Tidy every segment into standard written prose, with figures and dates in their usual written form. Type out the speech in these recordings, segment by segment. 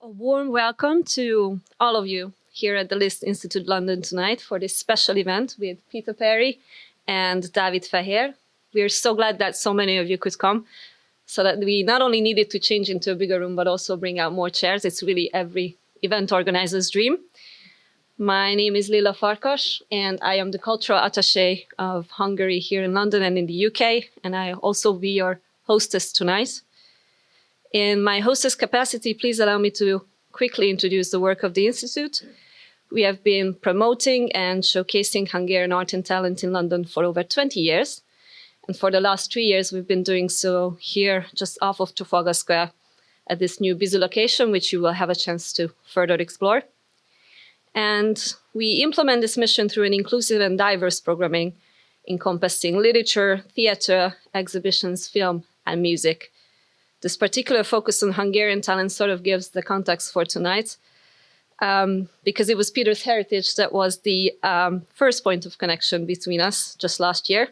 A warm welcome to all of you here at the Liszt Institute London tonight for this special event with Peter Peri and Dávid Fehér. We are so glad that so many of you could come, so that we not only needed to change into a bigger room, but also bring out more chairs. It's really every event organizer's dream. My name is Lila Farkas, and I am the cultural attaché of Hungary here in London and in the UK, and I also be your hostess tonight. In my hostess capacity, please allow me to quickly introduce the work of the Institute. We have been promoting and showcasing Hungarian art and talent in London for over 20 years. And for the last 3 years, we've been doing so here just off of Trafalgar Square at this new busy location, which you will have a chance to further explore. And we implement this mission through an inclusive and diverse programming encompassing literature, theater, exhibitions, film, and music. This particular focus on Hungarian talent sort of gives the context for tonight, because it was Peter's heritage that was the first point of connection between us just last year.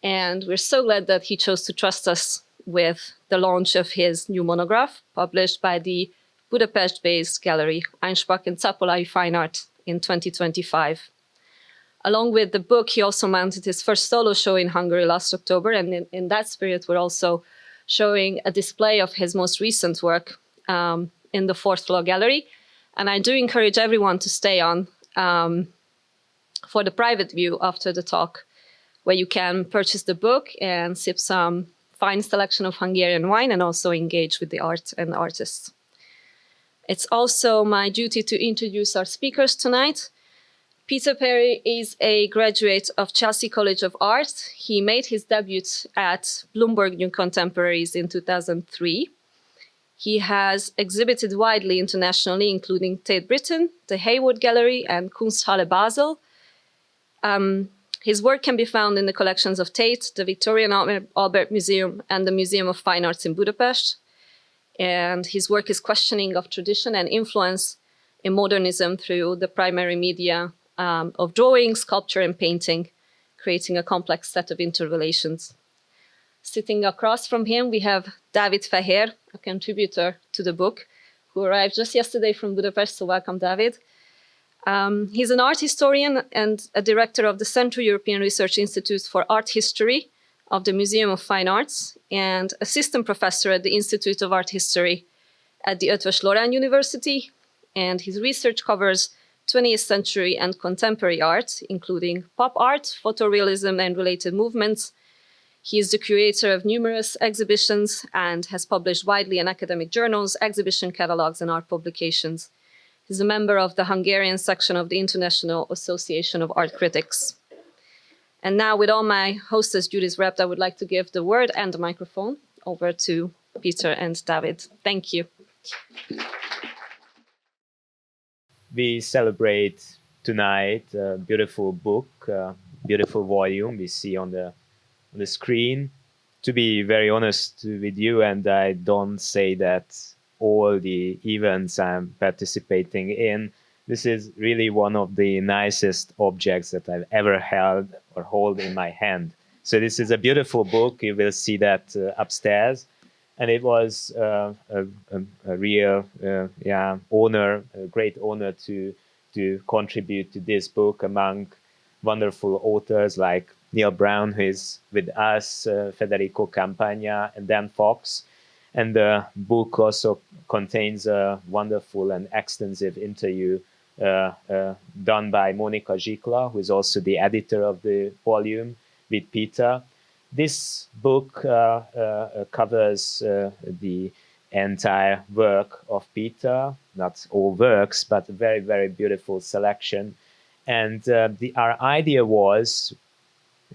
And we're so glad that he chose to trust us with the launch of his new monograph, published by the Budapest-based gallery Einspach and Czapolai Fine Art in 2025. Along with the book, he also mounted his first solo show in Hungary last October, and in that spirit, we're also showing a display of his most recent work in the fourth floor gallery. And I do encourage everyone to stay on for the private view after the talk, where you can purchase the book and sip some fine selection of Hungarian wine and also engage with the art and artists. It's also my duty to introduce our speakers tonight. Peter Peri is a graduate of Chelsea College of Art. He made his debut at Bloomberg New Contemporaries in 2003. He has exhibited widely internationally, including Tate Britain, the Hayward Gallery, and Kunsthalle Basel. His work can be found in the collections of Tate, the Victoria and Albert Museum, and the Museum of Fine Arts in Budapest. And his work is questioning of tradition and influence in modernism through the primary media of drawing, sculpture, and painting, creating a complex set of interrelations. Sitting across from him, we have Dávid Fehér, a contributor to the book, who arrived just yesterday from Budapest, so welcome, Dávid. He's an art historian and a director of the Central European Research Institute for Art History of the Museum of Fine Arts, and assistant professor at the Institute of Art History at the Eötvös Loránd University. And his research covers 20th century and contemporary art, including pop art, photorealism, and related movements. He is the curator of numerous exhibitions and has published widely in academic journals, exhibition catalogs, and art publications. He's a member of the Hungarian section of the International Association of Art Critics. And now, with all my hostess duties wrapped, I would like to give the word and the microphone over to Peter and Dávid. Thank you. We celebrate tonight a beautiful book, beautiful volume we see on the screen. To be very honest with you, and I don't say that all the events I'm participating in, this is really one of the nicest objects that I've ever held or hold in my hand. So this is a beautiful book. You will see that upstairs. And it was a real honor, a great honor to contribute to this book among wonderful authors like Neil Brown, who is with us, Federico Campagna, and Dan Fox. And the book also contains a wonderful and extensive interview done by Monika Zsikla, who is also the editor of the volume, with Peter. This book covers the entire work of Peter, not all works, but a very, very beautiful selection. And our idea was,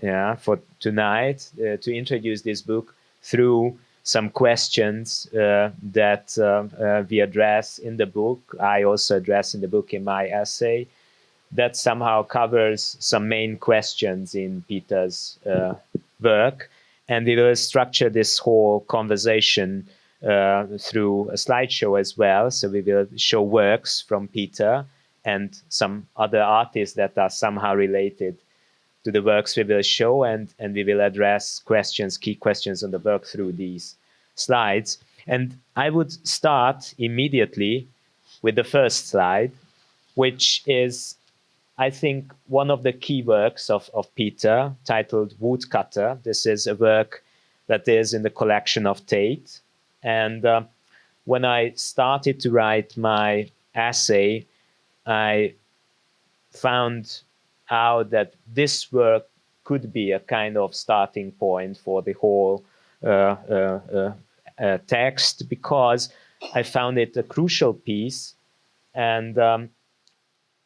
for tonight, to introduce this book through some questions that we address in the book. I also address in the book in my essay, that somehow covers some main questions in Peter's work, and we will structure this whole conversation through a slideshow as well. So we will show works from Peter and some other artists that are somehow related to the works we will show, and we will address questions, key questions on the work through these slides. And I would start immediately with the first slide, which is, I think, one of the key works of Peter, titled Woodcutter. This is a work that is in the collection of Tate. And when I started to write my essay, I found out that this work could be a kind of starting point for the whole text, because I found it a crucial piece. And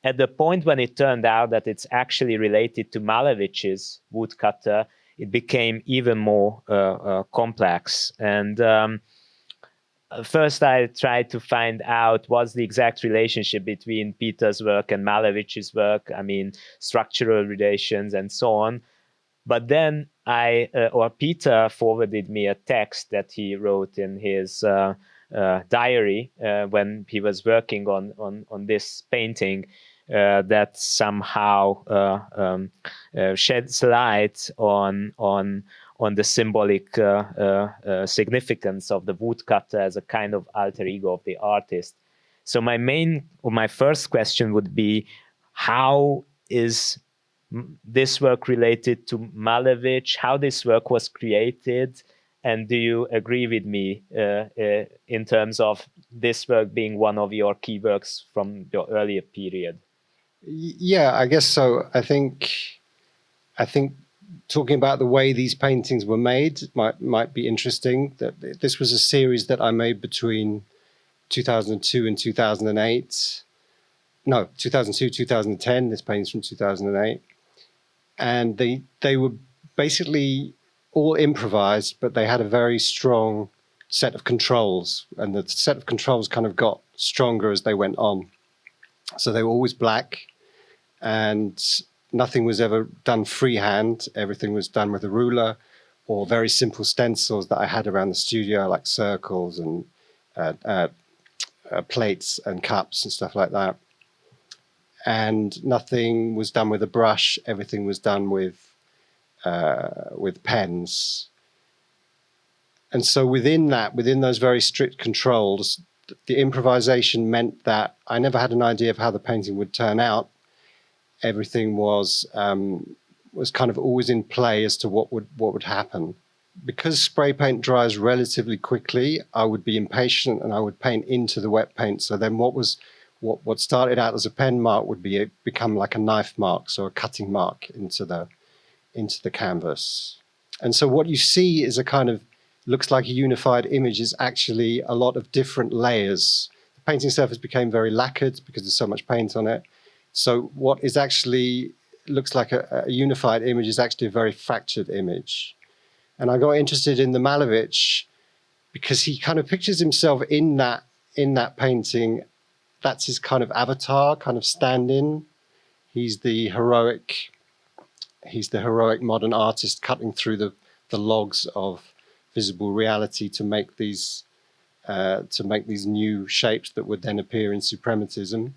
at the point when it turned out that it's actually related to Malevich's Woodcutter, it became even more complex. And first I tried to find out what's the exact relationship between Peter's work and Malevich's work, I mean, structural relations and so on. But then Peter forwarded me a text that he wrote in his diary when he was working on this painting, that somehow sheds light on the symbolic significance of the woodcutter as a kind of alter ego of the artist. So my first question would be, how is this work related to Malevich? How this work was created? And do you agree with me in terms of this work being one of your key works from your earlier period? Yeah, I guess so. I think talking about the way these paintings were made might be interesting. That this was a series that I made between 2002 and 2008. No, 2002, 2010. This painting's from 2008. And they were basically all improvised, but they had a very strong set of controls. And the set of controls kind of got stronger as they went on. So they were always black, and nothing was ever done freehand. Everything was done with a ruler or very simple stencils that I had around the studio, like circles and plates and cups and stuff like that. And nothing was done with a brush. Everything was done with pens. And so within those very strict controls, the improvisation meant that I never had an idea of how the painting would turn out. Everything was kind of always in play as to what would happen. Because spray paint dries relatively quickly, I would be impatient and I would paint into the wet paint. So then what started out as a pen mark would become like a knife mark, so a cutting mark into the canvas. And so what you see is a kind of, looks like a unified image, is actually a lot of different layers. The painting surface became very lacquered because there's so much paint on it. So what is actually looks like a unified image is actually a very fractured image. And I got interested in the Malevich because he kind of pictures himself in that painting. That's his kind of avatar, kind of stand-in. He's the heroic modern artist cutting through the logs of visible reality to make these new shapes that would then appear in suprematism.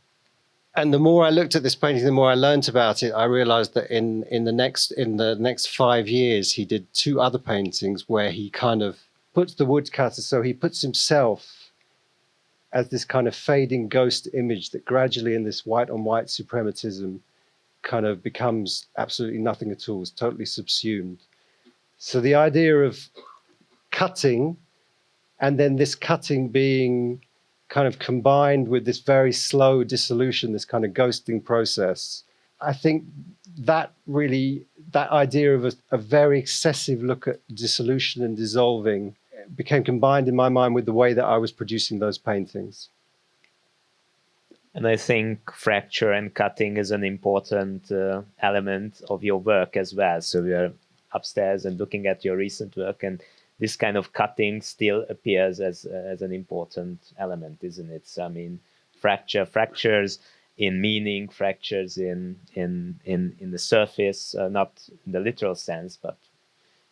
And the more I looked at this painting, the more I learned about it. I realized that in the next 5 years, he did 2 other paintings where he kind of puts the woodcutter, so he puts himself as this kind of fading ghost image that gradually in this white on white suprematism kind of becomes absolutely nothing at all. It's totally subsumed. So the idea of cutting, and then this cutting being kind of combined with this very slow dissolution, this kind of ghosting process, I think that idea of a very excessive look at dissolution and dissolving became combined in my mind with the way that I was producing those paintings. And I think fracture and cutting is an important element of your work as well. So we are upstairs and looking at your recent work, and this kind of cutting still appears as an important element, isn't it? So, I mean, fractures in meaning, fractures in the surface, not in the literal sense, but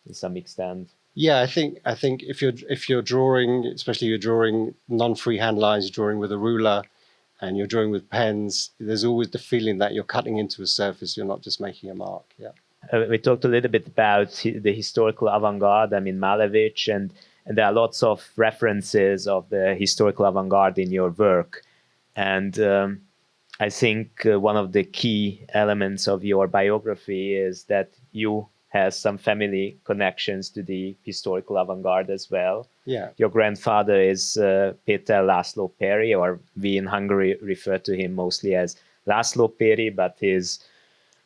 in some extent. Yeah, I think if you're drawing, especially you're drawing non-freehand lines, you're drawing with a ruler, and you're drawing with pens, there's always the feeling that you're cutting into a surface. You're not just making a mark. Yeah. We talked a little bit about the historical avant-garde, I mean, Malevich, and there are lots of references of the historical avant-garde in your work. And I think one of the key elements of your biography is that you have some family connections to the historical avant-garde as well. Yeah. Your grandfather is Peter László Peri, or we in Hungary refer to him mostly as László Peri, but he's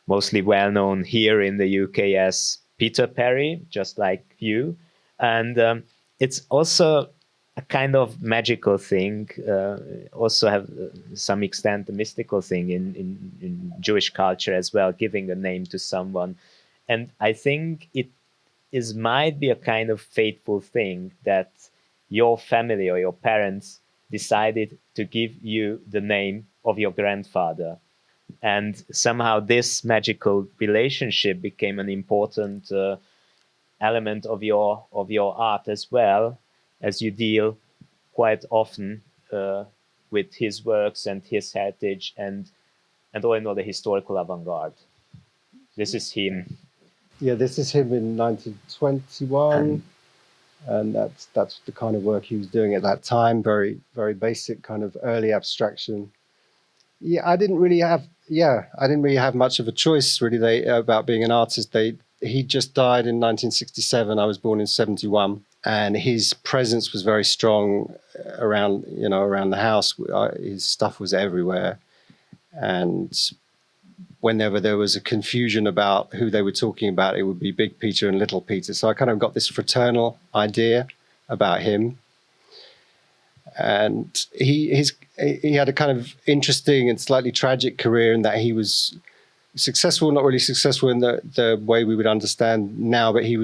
mostly well known here in the UK as Peter Peri, just like you. And it's also a kind of magical thing, also have some extent a mystical thing in Jewish culture as well, giving a name to someone. And I think it might be a kind of fateful thing that your family or your parents decided to give you the name of your grandfather. And somehow this magical relationship became an important element of your art as well, as you deal quite often with his works and his heritage and all in all the historical avant-garde. This is him. Yeah, this is him in 1921, and that's the kind of work he was doing at that time. Very, very basic kind of early abstraction. Yeah, I didn't really have much of a choice really about being an artist. He just died in 1967. I was born in 71, and his presence was very strong around the house. His stuff was everywhere, and whenever there was a confusion about who they were talking about, it would be Big Peter and Little Peter. So I kind of got this fraternal idea about him. And he had a kind of interesting and slightly tragic career in that he was successful, not really successful in the way we would understand now, but he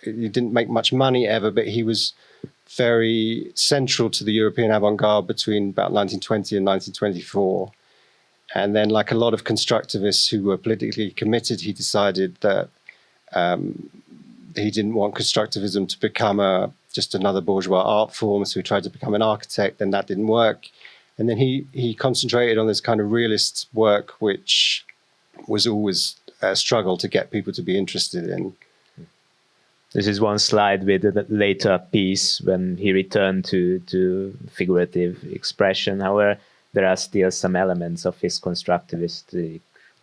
didn't make much money ever, but he was very central to the European avant-garde between about 1920 and 1924. And then, like a lot of constructivists who were politically committed, he decided that he didn't want constructivism to become just another bourgeois art form. So he tried to become an architect, and that didn't work. And then he concentrated on this kind of realist work, which was always a struggle to get people to be interested in. This is one slide with a later piece when he returned to figurative expression. However, there are still some elements of his constructivistic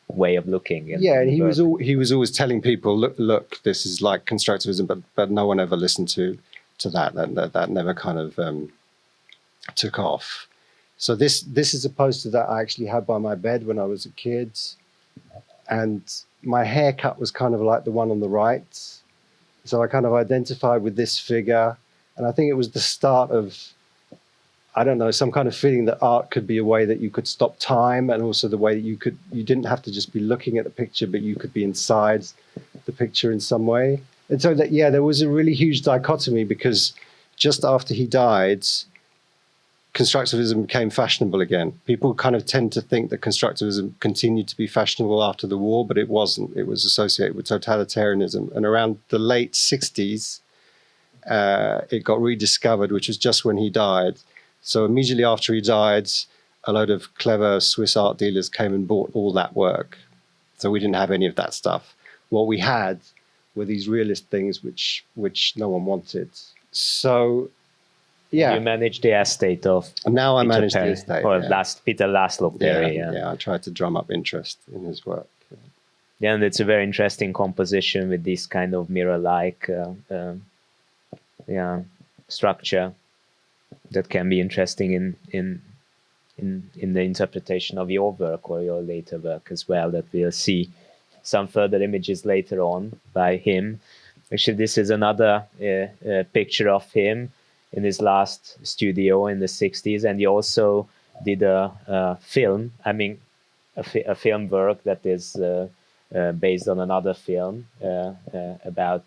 way of looking. And he was always telling people, look, this is like constructivism, but no one ever listened to that. That never kind of took off. So this is a poster that I actually had by my bed when I was a kid, and my haircut was kind of like the one on the right. So I kind of identified with this figure, and I think it was the start of, I don't know, some kind of feeling that art could be a way that you could stop time, and also the way that you didn't have to just be looking at the picture, but you could be inside the picture in some way. And so that, there was a really huge dichotomy, because just after he died, constructivism became fashionable again. People kind of tend to think that constructivism continued to be fashionable after the war, but it wasn't. It was associated with totalitarianism. And around the late 60s, it got rediscovered, which was just when he died. So immediately after he died, a load of clever Swiss art dealers came and bought all that work. So we didn't have any of that stuff. What we had were these realist things which no one wanted. So, You manage the estate of now I Peter manage Peri, the estate. or Peter László Peri. I tried to drum up interest in his work. Yeah, and it's a very interesting composition with this kind of mirror-like structure that can be interesting in the interpretation of your work or your later work as well, that we'll see some further images later on by him. Actually, this is another picture of him in his last studio in the 60s, and he also did a film, a film work that is based on another film about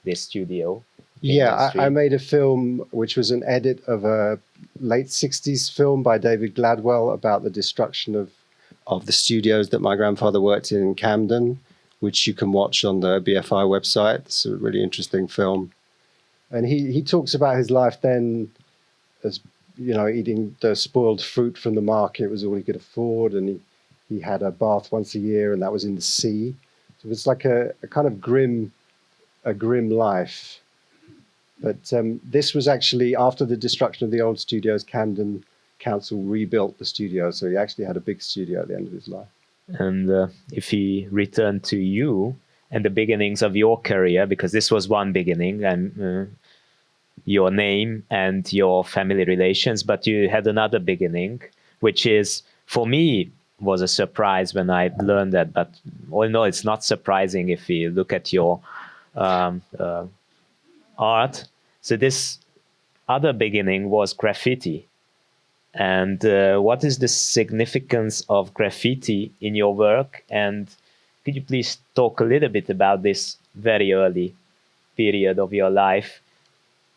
this studio. I made a film which was an edit of a late 60s film by David Gladwell about the destruction of the studios that my grandfather worked in Camden, which you can watch on the BFI website. It's a really interesting film. And he talks about his life then as, eating the spoiled fruit from the market was all he could afford, and he had a bath once a year, and that was in the sea. So it's like a kind of grim life. But this was actually after the destruction of the old studios. Camden council rebuilt the studio, so he actually had a big studio at the end of his life. And if he returned to you and the beginnings of your career, because this was one beginning, and your name and your family relations, but you had another beginning, which is, for me, was a surprise when I learned that. But well, no, it's not surprising if you look at your art. So this other beginning was graffiti. And what is the significance of graffiti in your work? And could you please talk a little bit about this very early period of your life?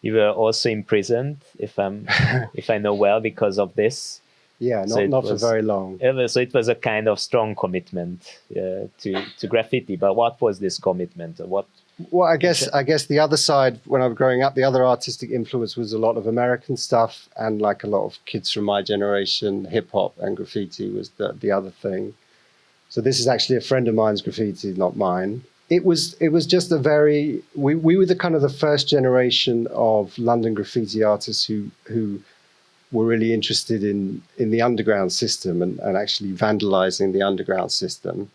You were also imprisoned, if I know well, because of this. Yeah, So not for very long. So it was a kind of strong commitment to graffiti. But what was this commitment? Well, I guess the other side, when I was growing up, the other artistic influence was a lot of American stuff, and like a lot of kids from my generation, hip hop and graffiti was the other thing. So this is actually a friend of mine's graffiti, not mine. It was just a very, we were the kind of the first generation of London graffiti artists who were really interested in the underground system and actually vandalizing the underground system.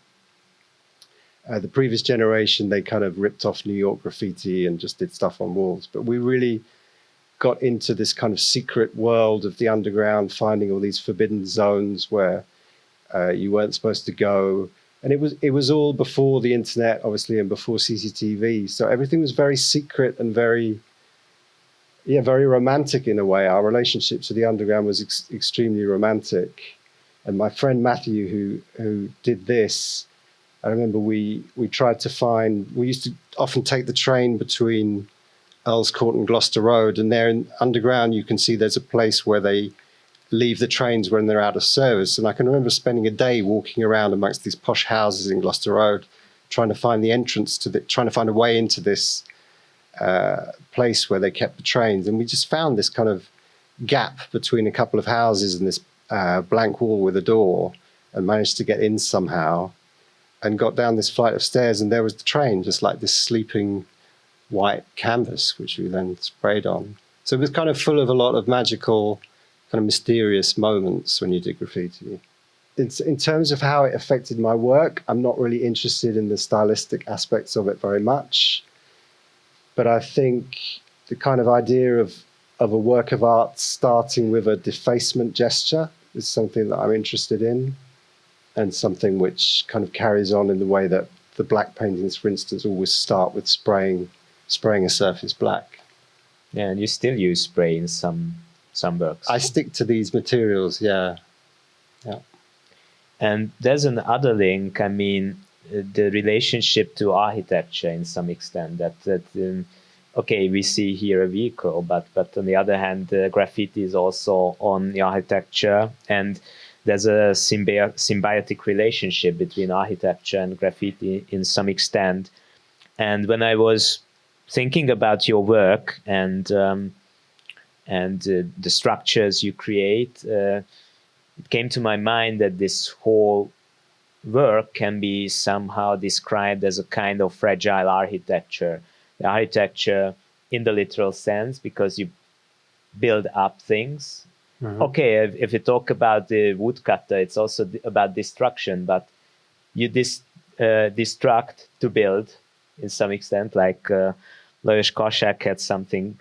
The previous generation, they kind of ripped off New York graffiti and just did stuff on walls. But we really got into this kind of secret world of the underground, finding all these forbidden zones where you weren't supposed to go. And it was all before the internet, obviously, and before CCTV. So everything was very secret and very romantic in a way. Our relationship to the underground was extremely romantic. And my friend Matthew, who did this, I remember we tried to find, we used to often take the train between Earl's Court and Gloucester Road, and there in underground you can see there's a place where they leave the trains when they're out of service. And I can remember spending a day walking around amongst these posh houses in Gloucester Road, trying to find the entrance trying to find a way into this place where they kept the trains. And we just found this kind of gap between a couple of houses and this blank wall with a door, and managed to get in somehow, and got down this flight of stairs, and there was the train, just like this sleeping white canvas, which we then sprayed on. So it was kind of full of a lot of magical, kind of mysterious moments when you did graffiti. In terms of how it affected my work, I'm not really interested in the stylistic aspects of it very much. But I think the kind of idea of a work of art starting with a defacement gesture is something that I'm interested in, and something which kind of carries on in the way that the black paintings, for instance, always start with spraying a surface black. Yeah, and you still use spray in some works. I stick to these materials, yeah. And there's another link. I mean, the relationship to architecture in some extent. Okay, we see here a vehicle, but on the other hand, graffiti is also on the architecture, and there's a symbiotic relationship between architecture and graffiti in some extent. And when I was thinking about your work and the structures you create, it came to my mind that this whole work can be somehow described as a kind of fragile architecture. The architecture in the literal sense, because you build up things. Mm-hmm. Okay, if you talk about the woodcutter, it's also about destruction, but you destruct to build in some extent, like Lajos Kassák had something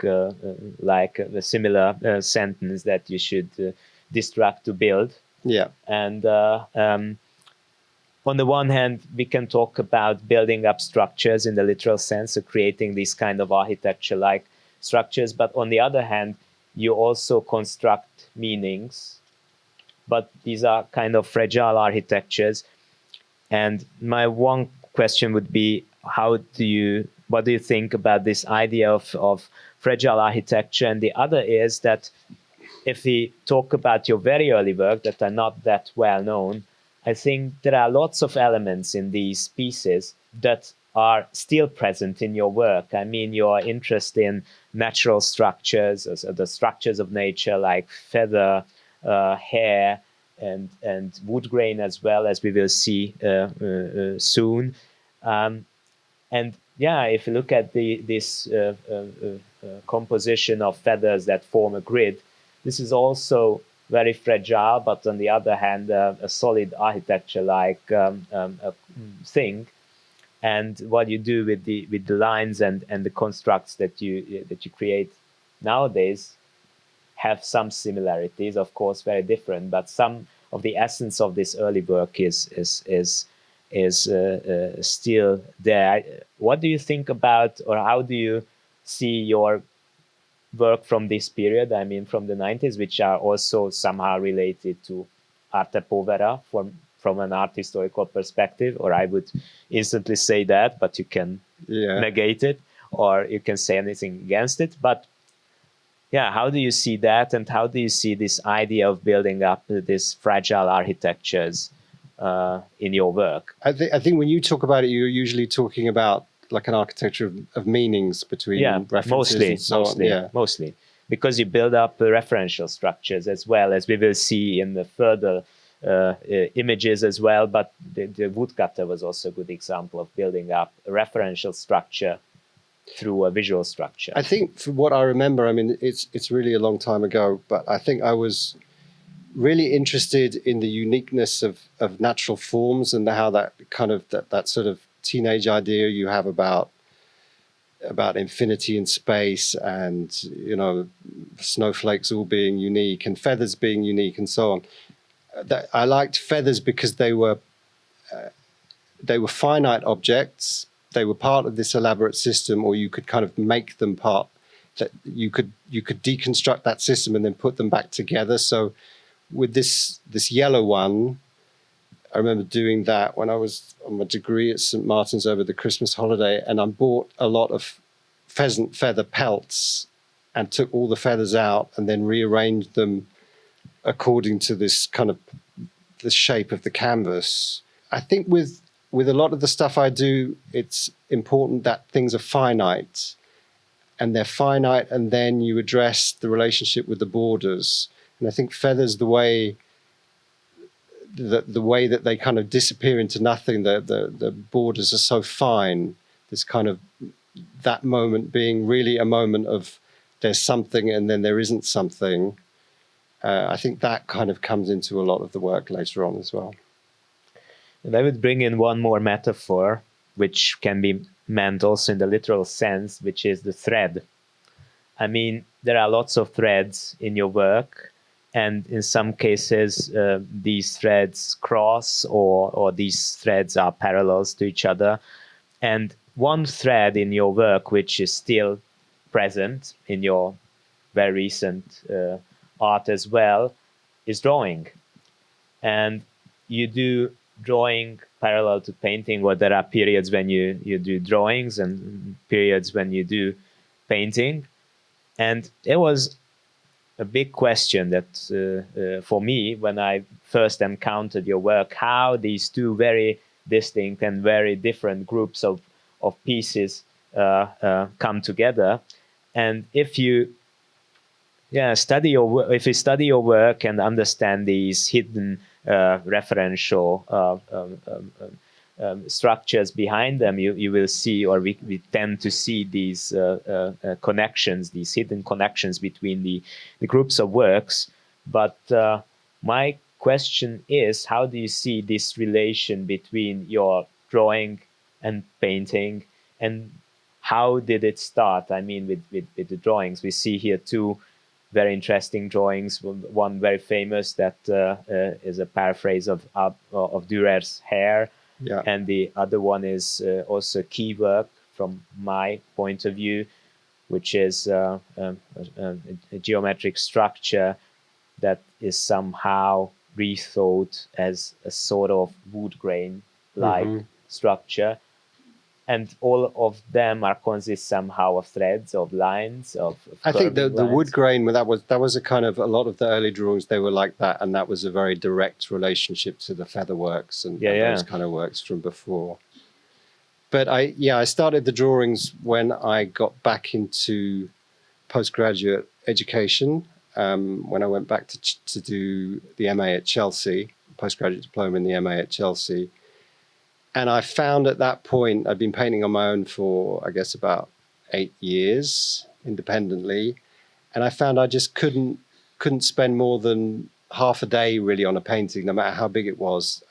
like a similar sentence that you should destruct to build. Yeah. And on the one hand, we can talk about building up structures in the literal sense, so creating these kind of architecture-like structures, but on the other hand, you also construct meanings, but these are kind of fragile architectures. And my one question would be, what do you think about this idea of fragile architecture? And the other is that if we talk about your very early work that are not that well known, I think there are lots of elements in these pieces that are still present in your work. I mean, your interest in natural structures, the structures of nature like feather, hair, and wood grain, as well, as we will see soon. And yeah, if you look at this composition of feathers that form a grid, this is also very fragile, but on the other hand, a solid architecture-like thing. And what you do with the lines and the constructs that you create nowadays have some similarities, of course, very different, but some of the essence of this early work is still there. What do you think about, or how do you see your work from this period? I mean, from the 90s, which are also somehow related to arte povera from an art historical perspective, or I would instantly say that, but you can negate it, or you can say anything against it. But yeah, how do you see that, and how do you see this idea of building up these fragile architectures in your work? I think when you talk about it, you're usually talking about like an architecture of meanings between references and so on. Mostly, because you build up referential structures as well, as we will see in the further images as well. But the woodcutter was also a good example of building up a referential structure through a visual structure. I think, for what I remember, I mean, it's really a long time ago, but I think I was really interested in the uniqueness of natural forms and how that kind of that sort of teenage idea you have about infinity and space, and snowflakes all being unique and feathers being unique and so on. That I liked feathers because they were finite objects. They were part of this elaborate system, or you could kind of make them part. That you could deconstruct that system and then put them back together. So with this yellow one, I remember doing that when I was on my degree at St. Martin's over the Christmas holiday, and I bought a lot of pheasant feather pelts and took all the feathers out and then rearranged them according to this kind of the shape of the canvas. I think with a lot of the stuff I do, it's important that things are finite, and they're finite, and then you address the relationship with the borders. And I think feathers, the way that they kind of disappear into nothing, the borders are so fine. This kind of that moment being really a moment of there's something and then there isn't something. I think that kind of comes into a lot of the work later on as well. And I would bring in one more metaphor, which can be meant also in the literal sense, which is the thread. I mean, there are lots of threads in your work, and in some cases, these threads cross, or these threads are parallels to each other. And one thread in your work, which is still present in your very recent art as well, is drawing. And you do drawing parallel to painting, or there are periods when you do drawings and periods when you do painting. And it was a big question that for me, when I first encountered your work, how these two very distinct and very different groups of pieces come together. And if you study your work and understand these hidden referential structures behind them, you will see, or we tend to see these connections, these hidden connections between the groups of works. But my question is, how do you see this relation between your drawing and painting, and how did it start? I mean, with the drawings, we see here two very interesting drawings. One very famous that is a paraphrase of Dürer's Hair, and the other one is also key work from my point of view, which is a geometric structure that is somehow rethought as a sort of wood grain-like structure. And all of them consist somehow of threads, of lines, of I think the lines. wood grain, that was a kind of, a lot of the early drawings, they were like that, and that was a very direct relationship to the feather works and those kind of works from before. But I started the drawings when I got back into postgraduate education, when I went back to do the MA at Chelsea, postgraduate diploma in the MA at Chelsea. And I found at that point, I'd been painting on my own for, I guess, about 8 years independently. And I found I just couldn't spend more than half a day really on a painting, no matter how big it was.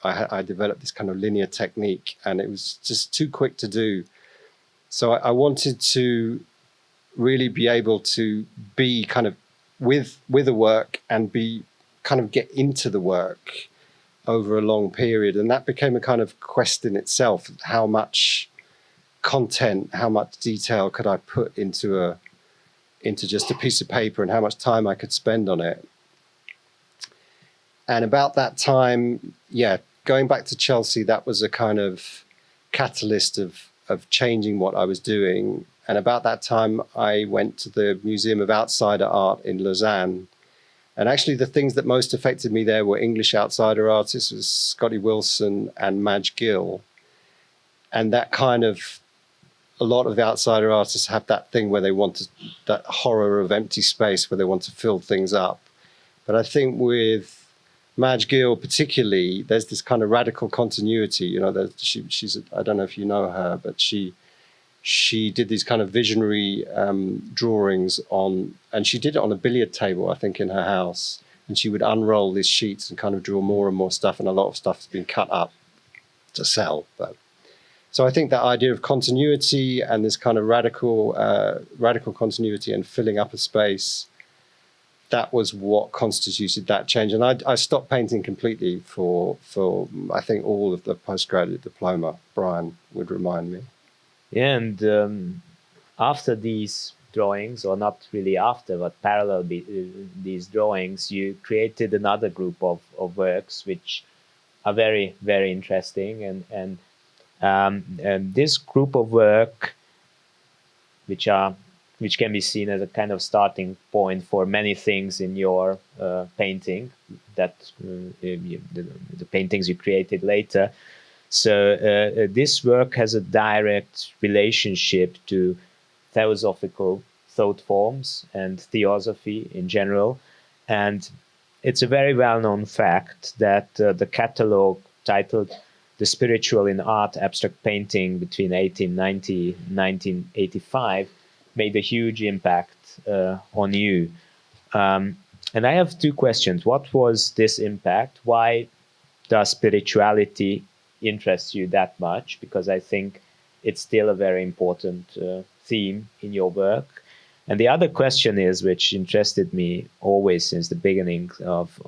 I developed this kind of linear technique, and it was just too quick to do. So I wanted to really be able to be kind of with a work and be kind of get into the work over a long period. And that became a kind of quest in itself. How much content, how much detail could I put into just a piece of paper, and how much time I could spend on it. And about that time, going back to Chelsea, that was a kind of catalyst of changing what I was doing. And about that time, I went to the Museum of Outsider Art in Lausanne. And actually, the things that most affected me there were English outsider artists, was Scotty Wilson and Madge Gill. And that kind of, a lot of outsider artists have that thing where they want to, that horror of empty space where they want to fill things up. But I think with Madge Gill particularly, there's this kind of radical continuity. You know, she's I don't know if you know her, but she did these kind of visionary drawings on, and she did it on a billiard table, I think, in her house. And she would unroll these sheets and kind of draw more and more stuff, and a lot of stuff has been cut up to sell. But so I think that idea of continuity and this kind of radical continuity and filling up a space, that was what constituted that change. And I stopped painting completely for I think all of the postgraduate diploma. Brian would remind me. Yeah, and after these drawings, or not really after, but parallel these drawings, you created another group of works which are very, very interesting. And this group of work, which can be seen as a kind of starting point for many things in your painting, that the paintings you created later. So this work has a direct relationship to theosophical thought forms and theosophy in general. And it's a very well-known fact that the catalogue titled The Spiritual in Art Abstract Painting between 1890 and 1985 made a huge impact on you. And I have two questions. What was this impact? Why does spirituality interest you that much? Because I think it's still a very important theme in your work. And the other question is, which interested me always since the beginning of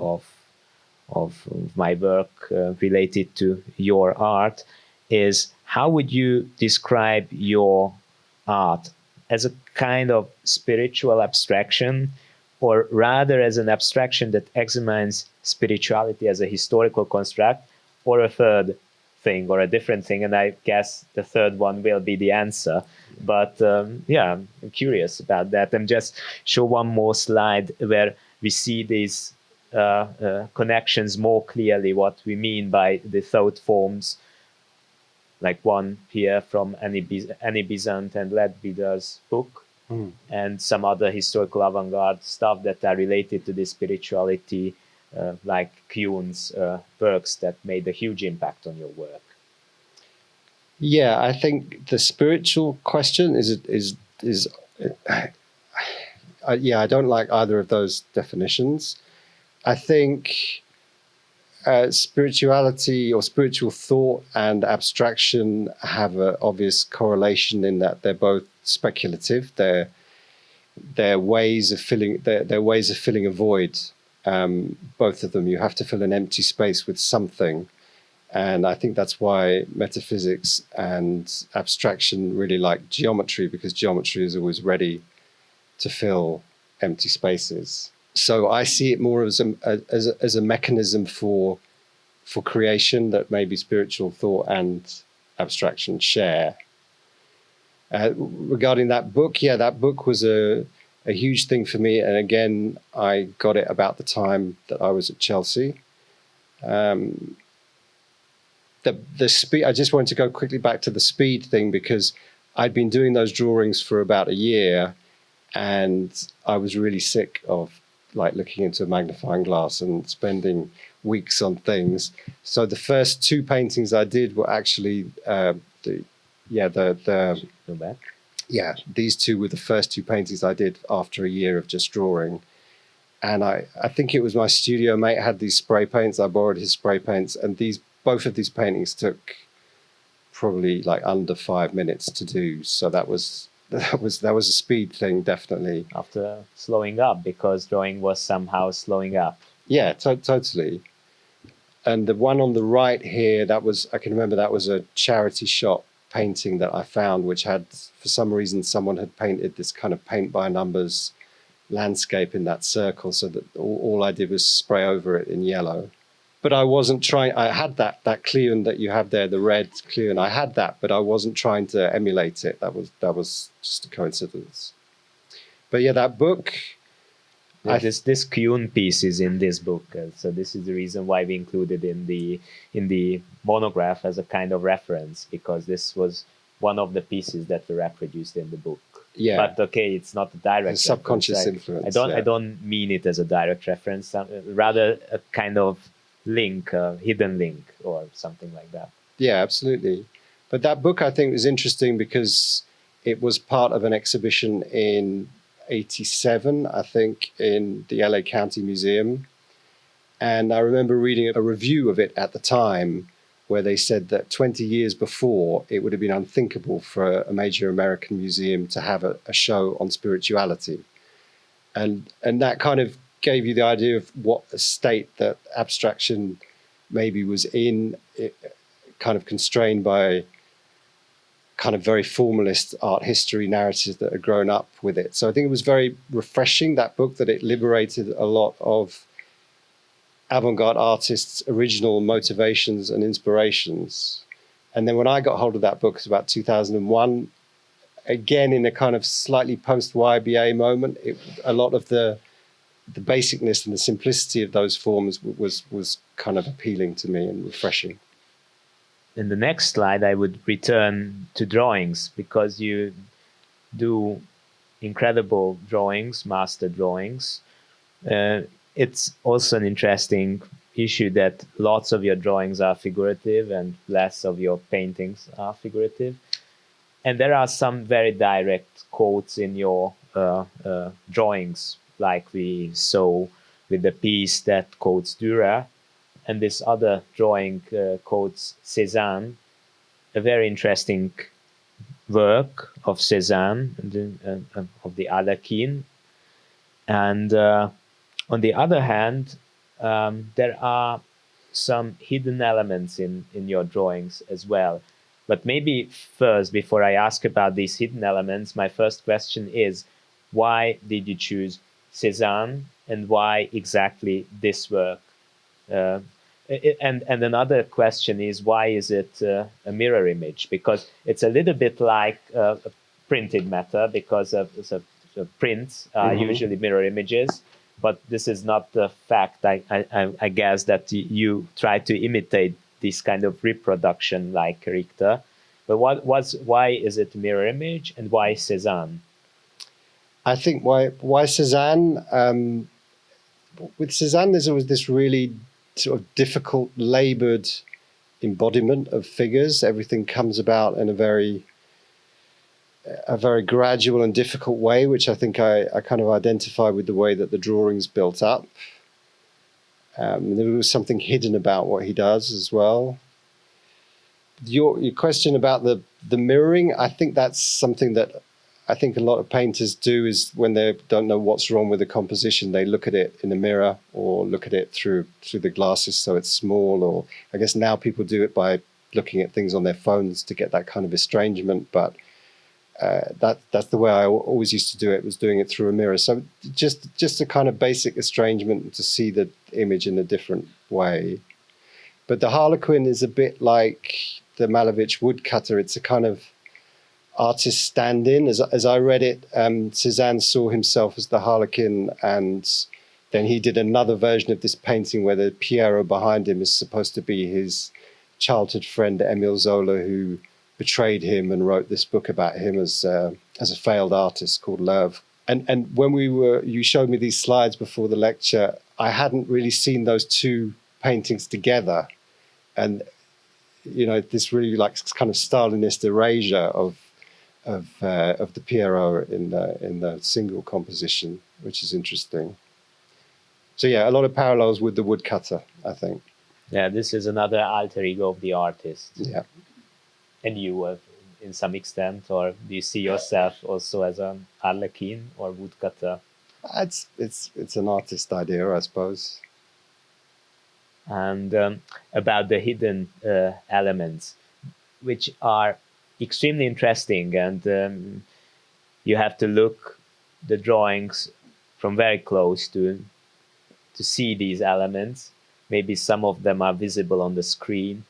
my work related to your art, is how would you describe your art? As a kind of spiritual abstraction, or rather as an abstraction that examines spirituality as a historical construct, or a third thing, or a different thing? And I guess the third one will be the answer. But I'm curious about that. And just show one more slide where we see these connections more clearly, what we mean by the thought forms, like one here from Annie Besant and Leadbeater's book, and some other historical avant-garde stuff that are related to this spirituality, like Kuhn's works that made a huge impact on your work. Yeah, I think the spiritual question is I don't like either of those definitions. I think spirituality or spiritual thought and abstraction have an obvious correlation in that they're both speculative. They're ways of filling a void. Both of them, you have to fill an empty space with something. And I think that's why metaphysics and abstraction really like geometry, because geometry is always ready to fill empty spaces. So I see it more as a mechanism for creation that maybe spiritual thought and abstraction share. Regarding that book, that book was a huge thing for me. And again, I got it about the time that I was at Chelsea. The speed. I just wanted to go quickly back to the speed thing, because I'd been doing those drawings for about a year, and I was really sick of like looking into a magnifying glass and spending weeks on things. So the first two paintings I did were actually these two were the first two paintings I did after a year of just drawing. And I think it was my studio mate had these spray paints. I borrowed his spray paints, and both of these paintings took probably like under 5 minutes to do. So that was a speed thing, definitely. After slowing up, because drawing was somehow slowing up. Yeah, totally. And the one on the right here, I can remember that was a charity shop painting that I found, which had, for some reason, someone had painted this kind of paint by numbers landscape in that circle, so that all I did was spray over it in yellow. But I wasn't trying, I had that Cleon that you have there, the red Cleon, I had that, but I wasn't trying to emulate it. That was just a coincidence. But yeah, that book... This Kuhn piece is in this book, so this is the reason why we included in the monograph as a kind of reference, because this was one of the pieces that were reproduced in the book. Yeah, but okay, it's not a direct subconscious influence. I don't mean it as a direct reference, rather a kind of link, a hidden link, or something like that. Yeah, absolutely. But that book, I think, was interesting because it was part of an exhibition in 87, I think, in the LA County Museum. And I remember reading a review of it at the time where they said that 20 years before, it would have been unthinkable for a major American museum to have a show on spirituality. And that kind of gave you the idea of what a state that abstraction maybe was in, kind of constrained by kind of very formalist art history narratives that had grown up with it. So I think it was very refreshing, that book, that it liberated a lot of avant-garde artists' original motivations and inspirations. And then when I got hold of that book, it was about 2001, again, in a kind of slightly post-YBA moment, a lot of the basicness and the simplicity of those forms was kind of appealing to me and refreshing. In the next slide, I would return to drawings, because you do incredible drawings, master drawings. It's also an interesting issue that lots of your drawings are figurative and less of your paintings are figurative. And there are some very direct quotes in your drawings, like we saw with the piece that quotes Dürer. And this other drawing quotes Cézanne, a very interesting work of Cézanne, of the Alekhine. And on the other hand, there are some hidden elements in your drawings as well. But maybe first, before I ask about these hidden elements, my first question is, why did you choose Cézanne, and why exactly this work? And another question is, why is it a mirror image? Because it's a little bit like a printed matter, because of prints are usually mirror images, but this is not the fact. I guess that you try to imitate this kind of reproduction like Richter. But why is it a mirror image, and why Cézanne? I think why Cézanne, with Cézanne, there's always this really sort of difficult, labored embodiment of figures. Everything comes about in a very gradual and difficult way, which I think I kind of identify with the way that the drawing's built up. There was something hidden about what he does as well. Your question about the mirroring, I think that's something that I think a lot of painters do, is when they don't know what's wrong with the composition, they look at it in a mirror or look at it through the glasses so it's small, or I guess now people do it by looking at things on their phones to get that kind of estrangement, but that's the way I always used to do it, was doing it through a mirror. So just a kind of basic estrangement to see the image in a different way. But the Harlequin is a bit like the Malevich woodcutter. It's a kind of artist stand-in. As I read it, Cézanne saw himself as the Harlequin, and then he did another version of this painting where the Piero behind him is supposed to be his childhood friend Émile Zola, who betrayed him and wrote this book about him as a failed artist called L'Oeuvre. And when you showed me these slides before the lecture, I hadn't really seen those two paintings together, and this really like kind of Stalinist erasure of the Piero in the single composition, which is interesting. So yeah, a lot of parallels with the woodcutter, I think. Yeah, this is another alter ego of the artist. Yeah. And you, in some extent, or do you see yourself also as an harlequin or woodcutter? It's an artist idea, I suppose. And about the hidden elements, which are extremely interesting, and you have to look the drawings from very close to see these elements. Maybe some of them are visible on the screen,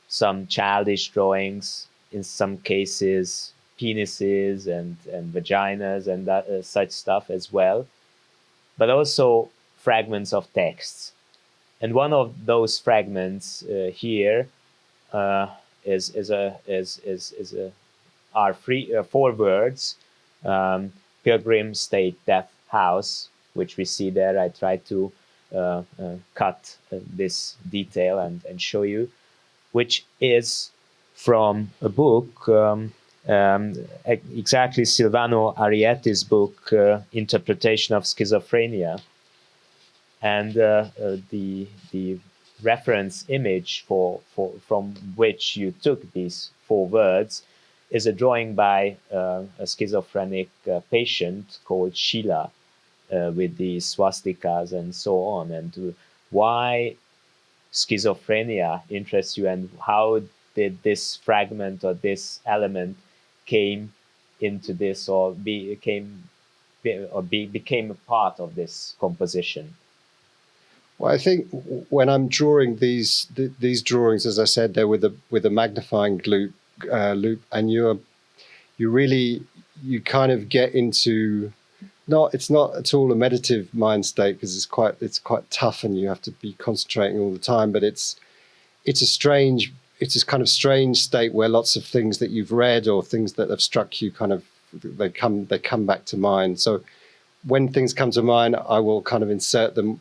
some childish drawings, in some cases penises and vaginas and that, such stuff as well, but also fragments of texts. And one of those fragments here are four words: Pilgrim State Death House, which we see there. I tried to cut this detail and show you, which is from a book, exactly Silvano Arieti's book, Interpretation of Schizophrenia. And the reference image from which you took these four words is a drawing by a schizophrenic patient called Sheila, with the swastikas and so on. And why schizophrenia interests you, and how did this fragment or this element came into this, or became a part of this composition? Well, I think when I'm drawing these drawings, as I said, they're with a magnifying loop, and you kind of get into, it's not at all a meditative mind state, because it's quite tough and you have to be concentrating all the time. But it's a kind of strange state where lots of things that you've read or things that have struck you they come back to mind. So when things come to mind, I will kind of insert them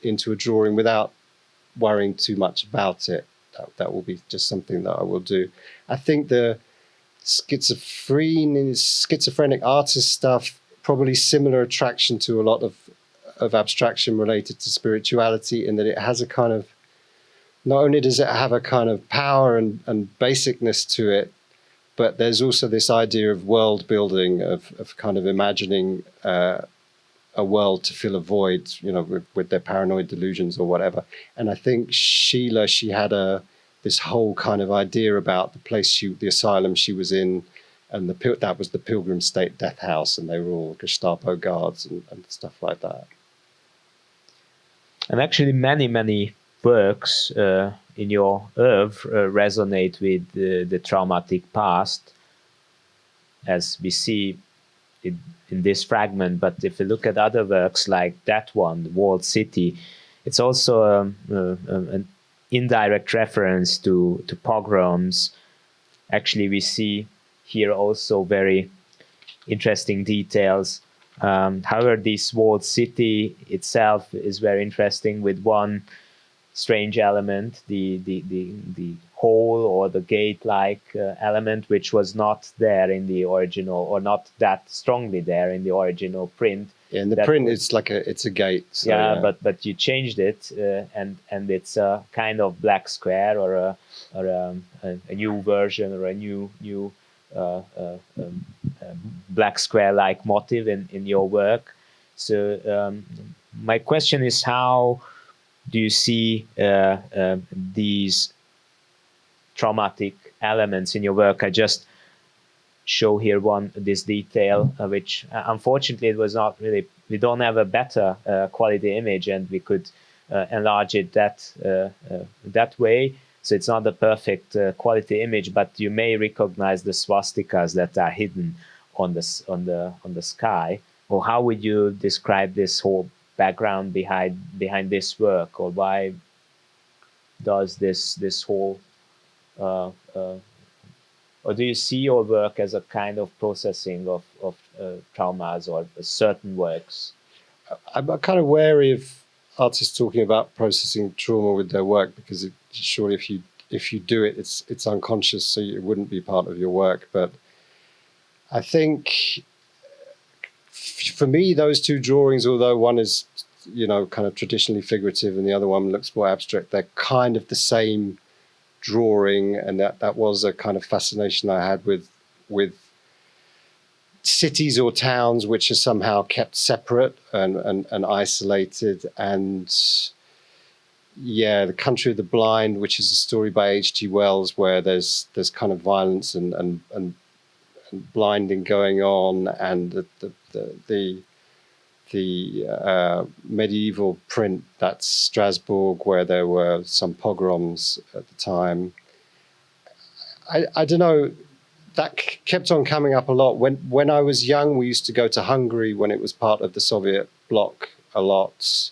into a drawing without worrying too much about it. That will be just something that I will do. I think the schizophrenic artist stuff, probably similar attraction to a lot of abstraction related to spirituality, in that it has a kind of, not only does it have a kind of power and basicness to it, but there's also this idea of world building, of kind of imagining a world to fill a void, with their paranoid delusions or whatever. And I think Sheila, she had this whole kind of idea about the place the asylum she was in, and that was the Pilgrim State Death House, and they were all Gestapo guards and stuff like that. And actually, many works in your oeuvre resonate with the traumatic past, as we see in this fragment. But if you look at other works like that one, Walled City, it's also an indirect reference to pogroms. Actually, we see here also very interesting details. However, this Walled City itself is very interesting, with one strange element, the hole or the gate-like element, which was not there in the original, or not that strongly there in the original print. Yeah, in the print, it's a gate. So, yeah, but you changed it, and it's a kind of black square, or a new version, or a new black square-like motif in your work. So my question is, how do you see these traumatic elements in your work? I just show here this detail, which unfortunately it was not really, we don't have a better quality image, and we could enlarge it that way. So it's not the perfect quality image, but you may recognize the swastikas that are hidden on the sky. Or how would you describe this whole background behind this work, or why does this whole or do you see your work as a kind of processing of traumas or certain works? I'm kind of wary of artists talking about processing trauma with their work, because surely if you do it, it's unconscious, so it wouldn't be part of your work. But I think for me, those two drawings, although one is kind of traditionally figurative, and the other one looks more abstract. They're kind of the same drawing, and that was a kind of fascination I had with cities or towns which are somehow kept separate and isolated. And yeah, The Country of the Blind, which is a story by H.G. Wells, where there's kind of violence and blinding going on, and the medieval print, that's Strasbourg, where there were some pogroms at the time. I don't know, that kept on coming up a lot. When I was young, we used to go to Hungary when it was part of the Soviet bloc a lot.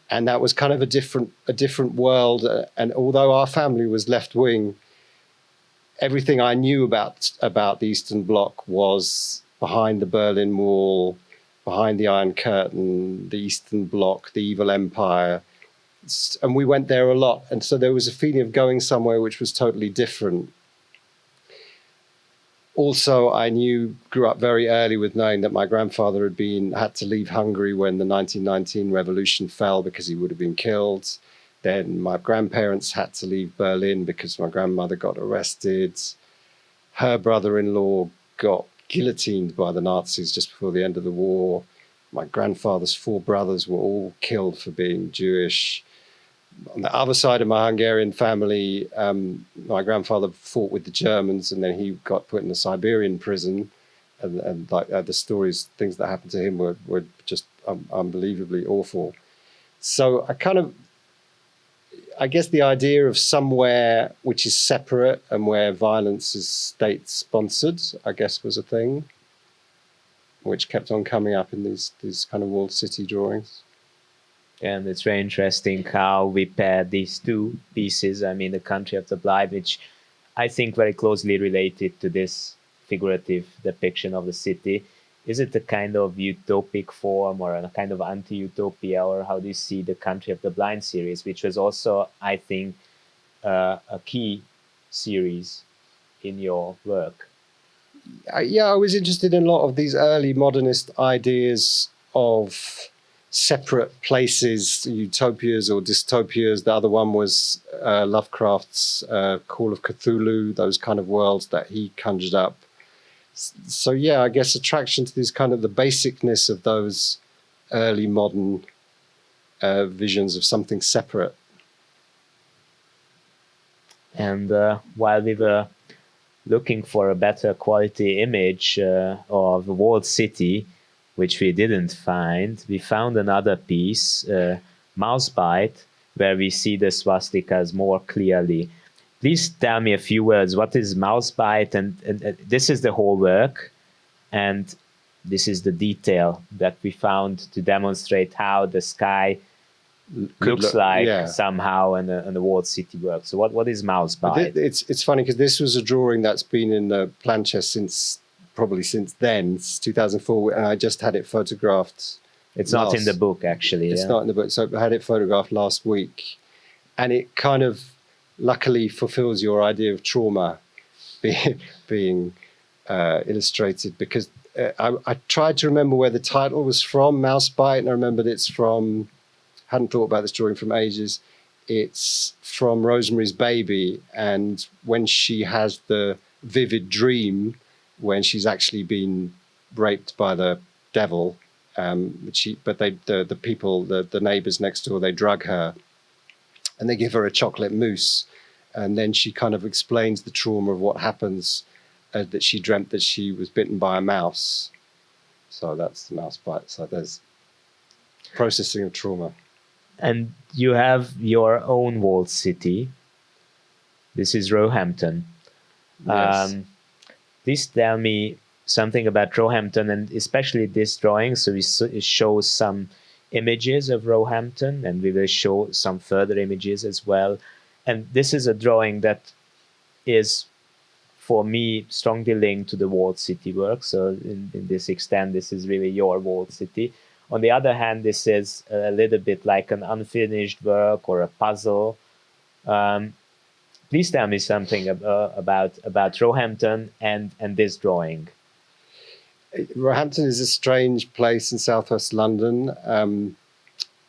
And that was kind of a different world. And although our family was left-wing, everything I knew about the Eastern Bloc was behind the Berlin Wall, behind the Iron Curtain, the Eastern Bloc, the evil empire. And we went there a lot. And so there was a feeling of going somewhere which was totally different. Also, I grew up very early with knowing that my grandfather had to leave Hungary when the 1919 revolution fell because he would have been killed. Then my grandparents had to leave Berlin because my grandmother got arrested. Her brother-in-law got guillotined by the Nazis just before the end of the war. My grandfather's 4 brothers were all killed for being Jewish. On the other side of my Hungarian family, my grandfather fought with the Germans, and then he got put in a Siberian prison. And like the stories, things that happened to him were just unbelievably awful. So I guess the idea of somewhere which is separate and where violence is state-sponsored, I guess, was a thing which kept on coming up in these kind of walled city drawings. And it's very interesting how we pair these two pieces. I mean, The Country of the Blind, which I think very closely related to this figurative depiction of the city. Is it a kind of utopic form or a kind of anti-utopia, or how do you see The Country of the Blind series, which was also, I think, a key series in your work? Yeah, I was interested in a lot of these early modernist ideas of separate places, utopias or dystopias. The other one was Lovecraft's Call of Cthulhu, those kind of worlds that he conjured up. So yeah, I guess attraction to this kind of the basicness of those early modern visions of something separate. And while we were looking for a better quality image of the walled city, which we didn't find, we found another piece, Mousebite, where we see the swastikas more clearly. Please tell me a few words. What is Mousebite? And this is the whole work, and this is the detail that we found to demonstrate how the sky looks like somehow in the walled city work. So what is Mousebite? It's funny because this was a drawing that's been in the plancha since then, since 2004, and I just had it photographed. It's not in the book, actually. It's not in the book, so I had it photographed last week, and it kind of luckily fulfills your idea of trauma being illustrated, because I tried to remember where the title was from, Mousebite, and I remembered it's from, hadn't thought about this drawing from ages, it's from Rosemary's Baby, and when she has the vivid dream when she's actually been raped by the devil, but the people, the neighbors next door, they drug her and they give her a chocolate mousse, and then she kind of explains the trauma of what happens, that she dreamt that she was bitten by a mouse. So that's the Mousebite. So there's processing of trauma. And you have your own walled city. This is Roehampton. Yes. Please tell me something about Roehampton, and especially this drawing. So it shows some images of Roehampton, and we will show some further images as well. And this is a drawing that is, for me, strongly linked to the walled city work. So in this extent, this is really your walled city. On the other hand, this is a little bit like an unfinished work or a puzzle. Please tell me something about Roehampton and this drawing. Roehampton is a strange place in southwest London.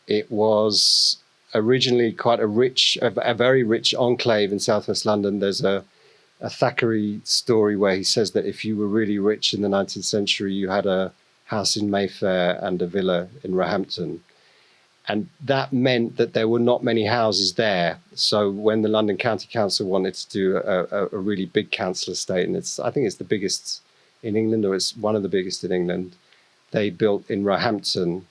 It was originally quite a very rich enclave in southwest London. There's a Thackeray story where he says that if you were really rich in the 19th century, you had a house in Mayfair and a villa in Roehampton. And that meant that there were not many houses there. So when the London County Council wanted to do a really big council estate, and I think it's the biggest in England, or it's one of the biggest in England, they built in Roehampton.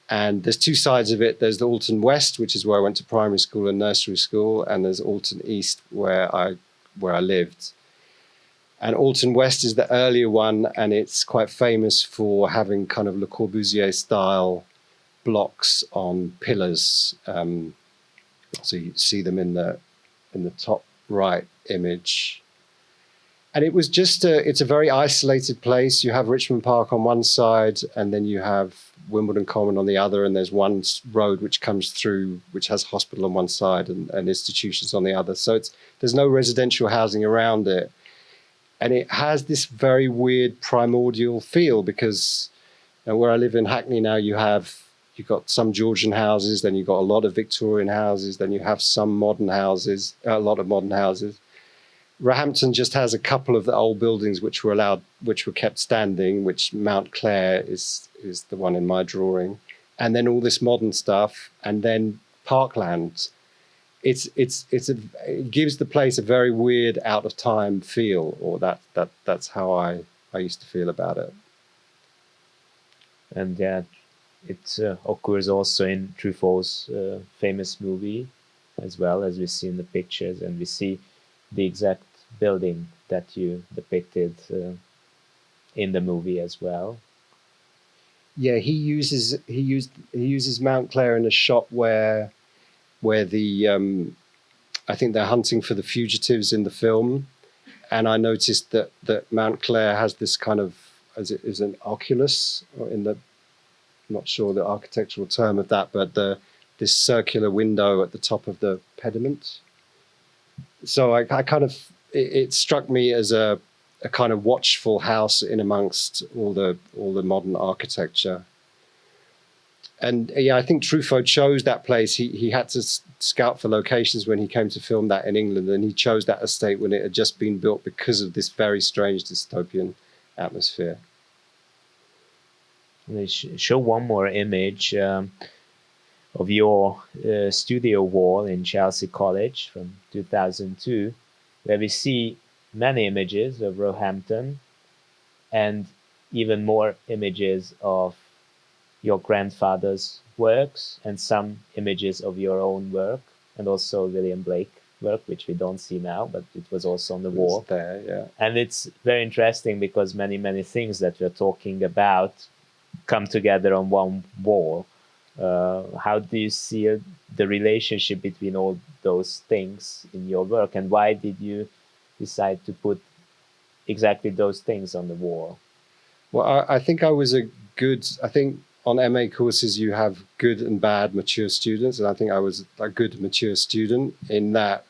And there's two sides of it. There's the Alton West, which is where I went to primary school and nursery school, and there's Alton East, where I lived. And Alton West is the earlier one, and it's quite famous for having kind of Le Corbusier style blocks on pillars. So you see them in the top right image. And it was just it's a very isolated place. You have Richmond Park on one side, and then you have Wimbledon Common on the other, and there's one road which comes through, which has hospital on one side and institutions on the other. So there's no residential housing around it. And it has this very weird primordial feel, because where I live in Hackney now, you've got some Georgian houses, then you've got a lot of Victorian houses, then you have some modern houses, a lot of modern houses. Roehampton just has a couple of the old buildings which were kept standing, which Mount Clare is the one in my drawing, and then all this modern stuff, and then parkland. It gives the place a very weird, out of time feel, or that's how I used to feel about it. And yeah, it occurs also in Truffaut's famous movie, as well, as we see in the pictures, and we see the exact building that you depicted in the movie as well. Yeah, he uses Mount Clare in a shot where the I think they're hunting for the fugitives in the film, and I noticed that Mount Clare has this kind of, as it is an oculus, or I'm not sure the architectural term of that, but this circular window at the top of the pediment. So I kind of, it struck me as a kind of watchful house in amongst all the modern architecture. And yeah, I think Truffaut chose that place. He had to scout for locations when he came to film that in England, and he chose that estate when it had just been built because of this very strange dystopian atmosphere. Let's show one more image of your studio wall in Chelsea College from 2002, where we see many images of Roehampton and even more images of your grandfather's works and some images of your own work, and also William Blake work, which we don't see now, but it was also on the wall. It's there, yeah. And it's very interesting because many things that we're talking about come together on one wall. How do you see the relationship between all those things in your work, and why did you decide to put exactly those things on the wall? Well, I think I think on MA courses you have good and bad mature students, and I think I was a good mature student in that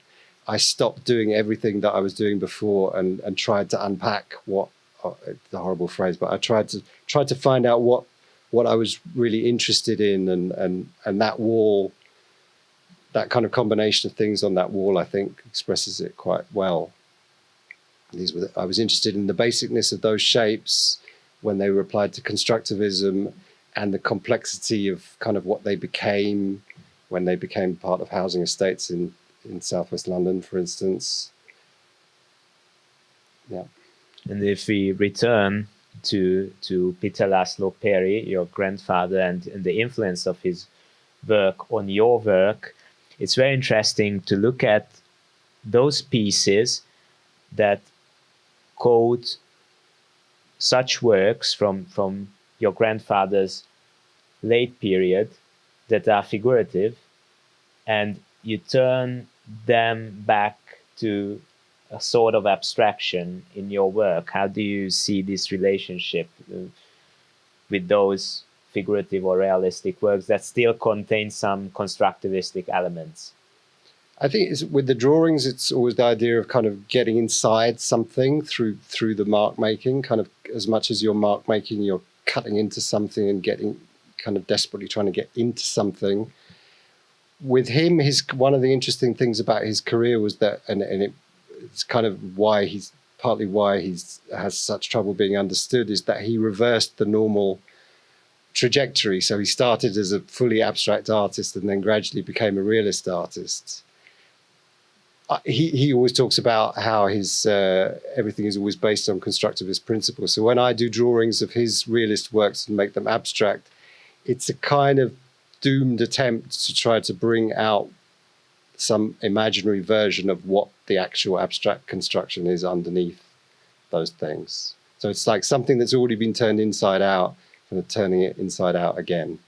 I stopped doing everything that I was doing before and tried to unpack what, the horrible phrase, but I tried to find out what I was really interested in, and that wall, that kind of combination of things on that wall, I think expresses it quite well. I was interested in the basicness of those shapes when they were applied to constructivism, and the complexity of kind of what they became when they became part of housing estates in southwest London, for instance. Yeah. And if we return to Peter Laszlo Peri, your grandfather, and the influence of his work on your work, it's very interesting to look at those pieces that quote such works from your grandfather's late period that are figurative, and you turn them back to a sort of abstraction in your work. How do you see this relationship with those figurative or realistic works that still contain some constructivistic elements? I think with the drawings, it's always the idea of kind of getting inside something through the mark making. Kind of as much as you're mark making, you're cutting into something and kind of desperately trying to get into something. With him, one of the interesting things about his career was that, and it's kind of partly why he's has such trouble being understood, is that he reversed the normal trajectory. So he started as a fully abstract artist and then gradually became a realist artist. He always talks about how his everything is always based on constructivist principles. So when I do drawings of his realist works and make them abstract, it's a kind of doomed attempt to try to bring out some imaginary version of what the actual abstract construction is underneath those things. So it's like something that's already been turned inside out, kind of turning it inside out again.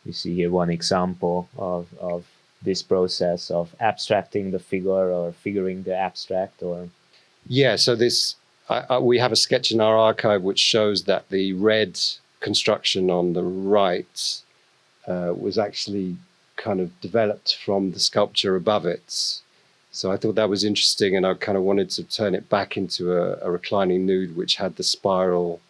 You see here one example of this process of abstracting the figure or figuring the abstract, or yeah. So we have a sketch in our archive which shows that the red construction on the right was actually kind of developed from the sculpture above it. So I thought that was interesting, and I kind of wanted to turn it back into a reclining nude which had the spiral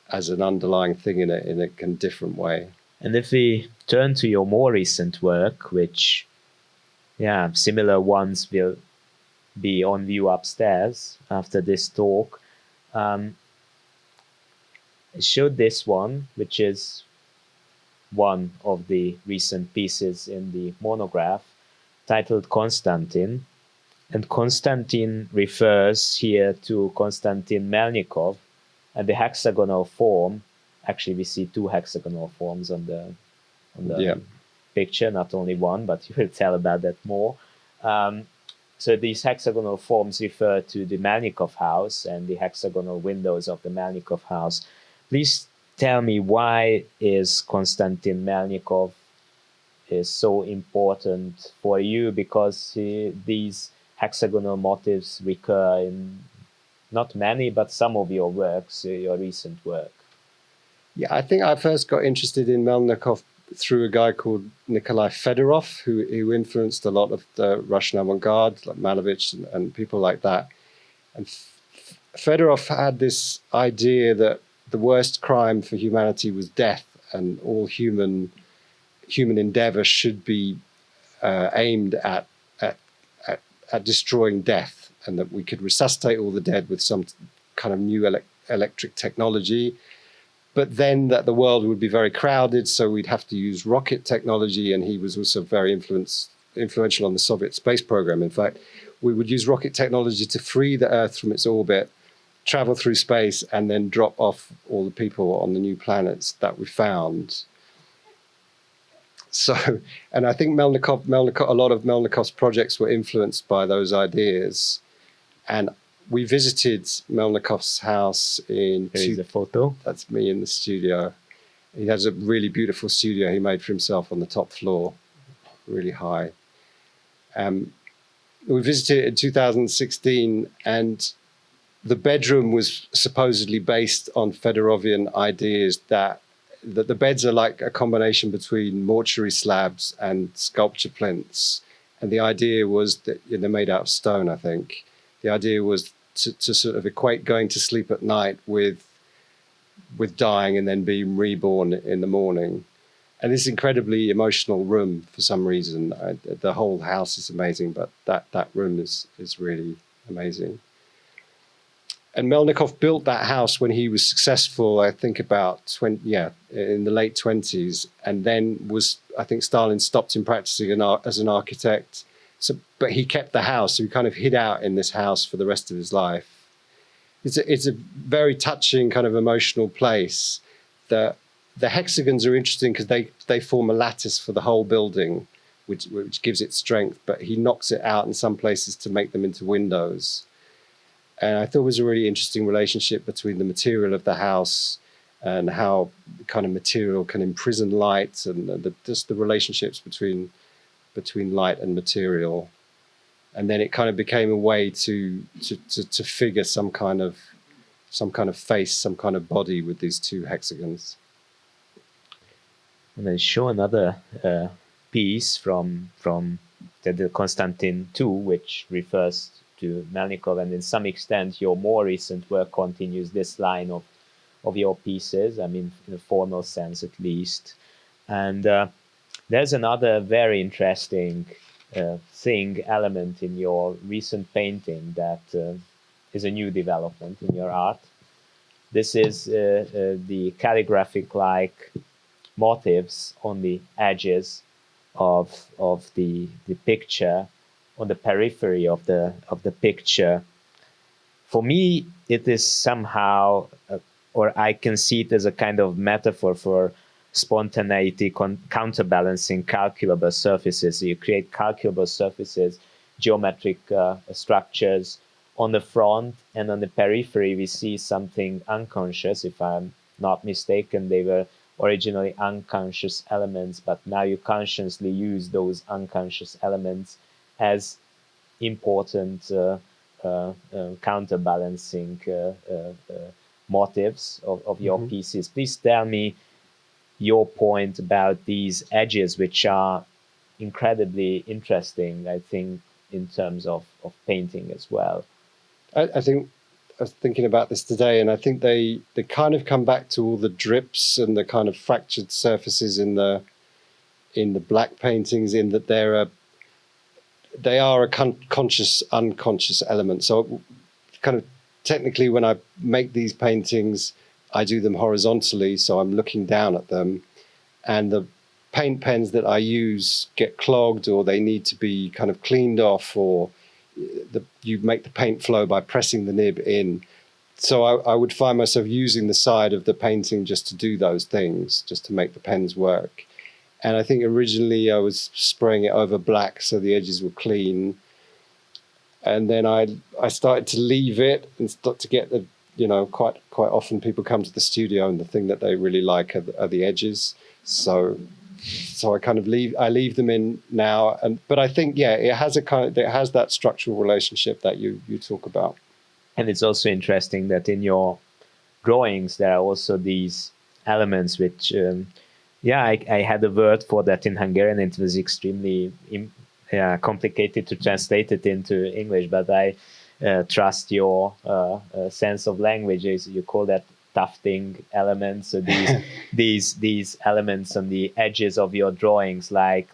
as an underlying thing in a kind of different way. And if we turn to your more recent work, which, yeah, similar ones will be on view upstairs after this talk, I showed this one, which is one of the recent pieces in the monograph, titled Konstantin. And Konstantin refers here to Konstantin Melnikov, and the hexagonal form. Actually, we see two hexagonal forms on the picture, not only one, but you will tell about that more. So these hexagonal forms refer to the Melnikov house and the hexagonal windows of the Melnikov house. Please tell me, why is Konstantin Melnikov is so important for you? Because these hexagonal motifs recur in not many, but some of your works, your recent work. Yeah, I think I first got interested in Melnikov through a guy called Nikolai Fedorov, who influenced a lot of the Russian avant-garde, like Malevich and people like that. And Fedorov had this idea that the worst crime for humanity was death, and all human endeavor should be aimed at destroying death, and that we could resuscitate all the dead with some kind of new electric technology. But then that the world would be very crowded, so we'd have to use rocket technology. And he was also very influential on the Soviet space program. In fact, we would use rocket technology to free the Earth from its orbit, travel through space, and then drop off all the people on the new planets that we found. So, and I think Melnikov, a lot of Melnikov's projects were influenced by those ideas. And we visited Melnikov's house in... Here is a photo. That's me in the studio. He has a really beautiful studio he made for himself on the top floor, really high. We visited it in 2016, and the bedroom was supposedly based on Fedorovian ideas that the beds are like a combination between mortuary slabs and sculpture plinths. And the idea was that they're made out of stone, I think. The idea was to sort of equate going to sleep at night with dying and then being reborn in the morning. And this incredibly emotional room, for some reason, the whole house is amazing, but that room is really amazing. And Melnikov built that house when he was successful, I think about in the late 20s, and then I think Stalin stopped him practicing as an architect. But he kept the house, so he kind of hid out in this house for the rest of his life. It's a very touching kind of emotional place. The hexagons are interesting because they form a lattice for the whole building, which gives it strength, but he knocks it out in some places to make them into windows. And I thought it was a really interesting relationship between the material of the house and how kind of material can imprison light, and just the relationships between light and material. And then it kind of became a way to figure some kind of face, some kind of body with these two hexagons. And then show another piece from the Konstantin II, which refers to Melnikov, and in some extent your more recent work continues this line of of your pieces, I mean, in a formal sense at least. And there's another very interesting element in your recent painting that is a new development in your art. This is the calligraphic-like motifs on the edges of the picture, on the periphery of the picture. For me, it is somehow, or I can see it as a kind of metaphor for spontaneity, counterbalancing calculable surfaces. You create calculable surfaces, geometric structures on the front, and on the periphery we see something unconscious. If I'm not mistaken, they were originally unconscious elements, but now you consciously use those unconscious elements as important counterbalancing motifs of your pieces. Please tell me your point about these edges, which are incredibly interesting, I think, in terms of painting as well. I think I was thinking about this today, and I think they kind of come back to all the drips and the kind of fractured surfaces in the black paintings, in that they are a conscious, unconscious element. So kind of technically, when I make these paintings, I do them horizontally, so I'm looking down at them, and the paint pens that I use get clogged, or they need to be kind of cleaned off, or you make the paint flow by pressing the nib in. So I would find myself using the side of the painting just to do those things, just to make the pens work. And I think originally I was spraying it over black so the edges were clean. And then I started to leave it and start to get the, quite often people come to the studio and the thing that they really like are the edges. So I kind of leave them in now. But I think, it has that structural relationship that you talk about. And it's also interesting that in your drawings there are also these elements which I had a word for that in Hungarian. It was extremely complicated to translate it into English, but I trust your sense of languages. You call that tufting elements. So these elements on the edges of your drawings, like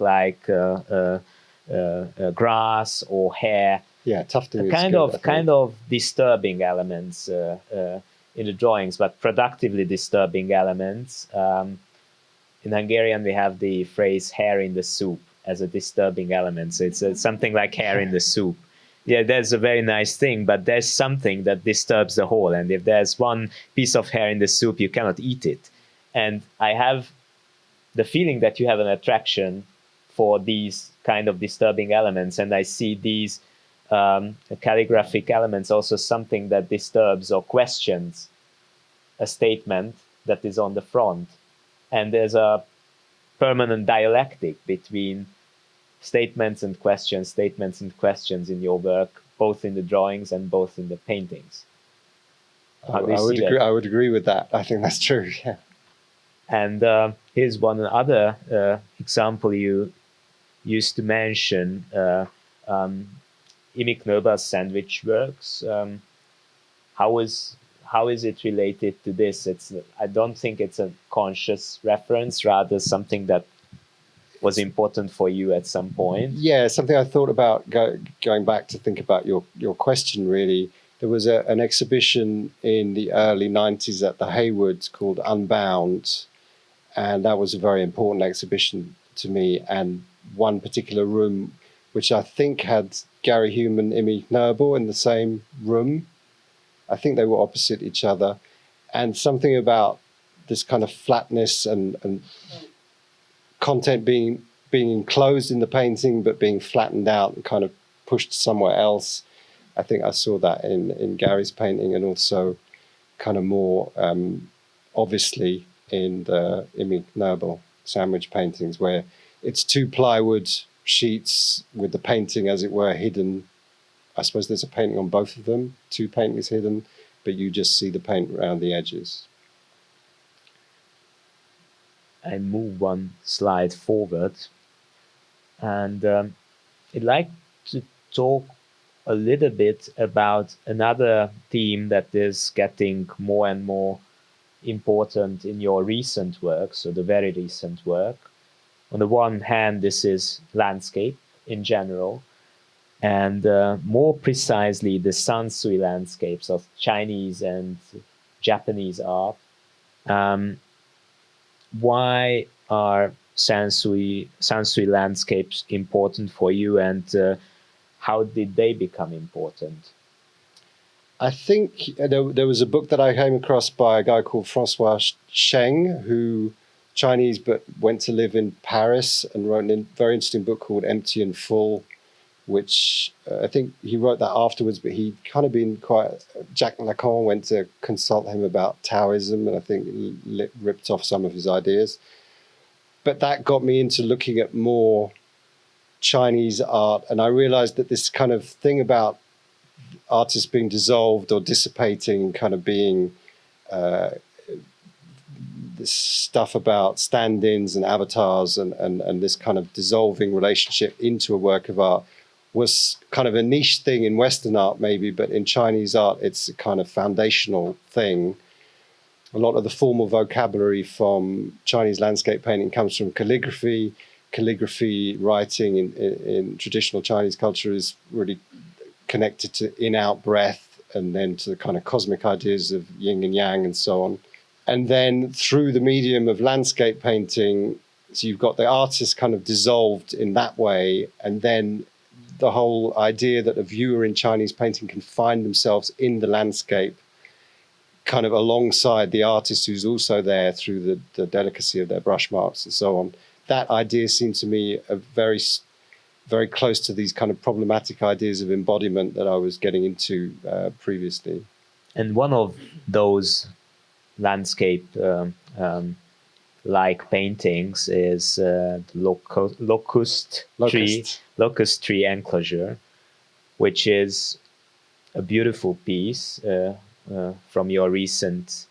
grass or hair. Yeah, tufting. Kind of disturbing elements in the drawings, but productively disturbing elements. In Hungarian, we have the phrase "hair in the soup" as a disturbing element. So it's something like hair in the soup. Yeah, that's a very nice thing, but there's something that disturbs the whole. And if there's one piece of hair in the soup, you cannot eat it. And I have the feeling that you have an attraction for these kind of disturbing elements. And I see these calligraphic elements also something that disturbs or questions a statement that is on the front. And there's a permanent dialectic between statements and questions in your work, both in the drawings and both in the paintings. I would agree with that. I think that's true, yeah. And here's one other example you used to mention, Imi Knöbel's sandwich works. How is it related to this? I don't think it's a conscious reference, rather something that was important for you at some point. Yeah, something I thought about going back to think about your question, really. There was an exhibition in the early 90s at the Haywoods called Unbound, and that was a very important exhibition to me. And one particular room, which I think had Gary Hume and Imi Knöbel in the same room. I think they were opposite each other. And something about this kind of flatness and content being enclosed in the painting but being flattened out and kind of pushed somewhere else. I think I saw that in Gary's painting, and also kind of more obviously in the Imi Knöbel sandwich paintings, where it's two plywood sheets with the painting, as it were, hidden. I suppose there's a painting on both of them, two paintings hidden, but you just see the paint around the edges. I move one slide forward, and I'd like to talk a little bit about another theme that is getting more and more important in your recent work, so the very recent work. On the one hand, this is landscape in general, and more precisely the sansui landscapes of Chinese and Japanese art. Why are sansui landscapes important for you, and how did they become important? I think there was a book that I came across by a guy called Francois Cheng, who Chinese but went to live in Paris and wrote a very interesting book called Empty and Full, which I think he wrote that afterwards, but he'd kind of been Jacques Lacan went to consult him about Taoism, and I think ripped off some of his ideas. But that got me into looking at more Chinese art, and I realized that this kind of thing about artists being dissolved or dissipating, kind of being this stuff about stand-ins and avatars and this kind of dissolving relationship into a work of art was kind of a niche thing in Western art maybe, but in Chinese art it's a kind of foundational thing. A lot of the formal vocabulary from Chinese landscape painting comes from calligraphy. Calligraphy writing in traditional Chinese culture is really connected to in-out breath, and then to the kind of cosmic ideas of yin and yang and so on. And then through the medium of landscape painting, so you've got the artist kind of dissolved in that way, and then the whole idea that a viewer in Chinese painting can find themselves in the landscape kind of alongside the artist who's also there through the delicacy of their brush marks and so on. That idea seemed to me a very, very close to these kind of problematic ideas of embodiment that I was getting into previously. And one of those landscape like paintings is the locust tree enclosure, which is a beautiful piece from your recent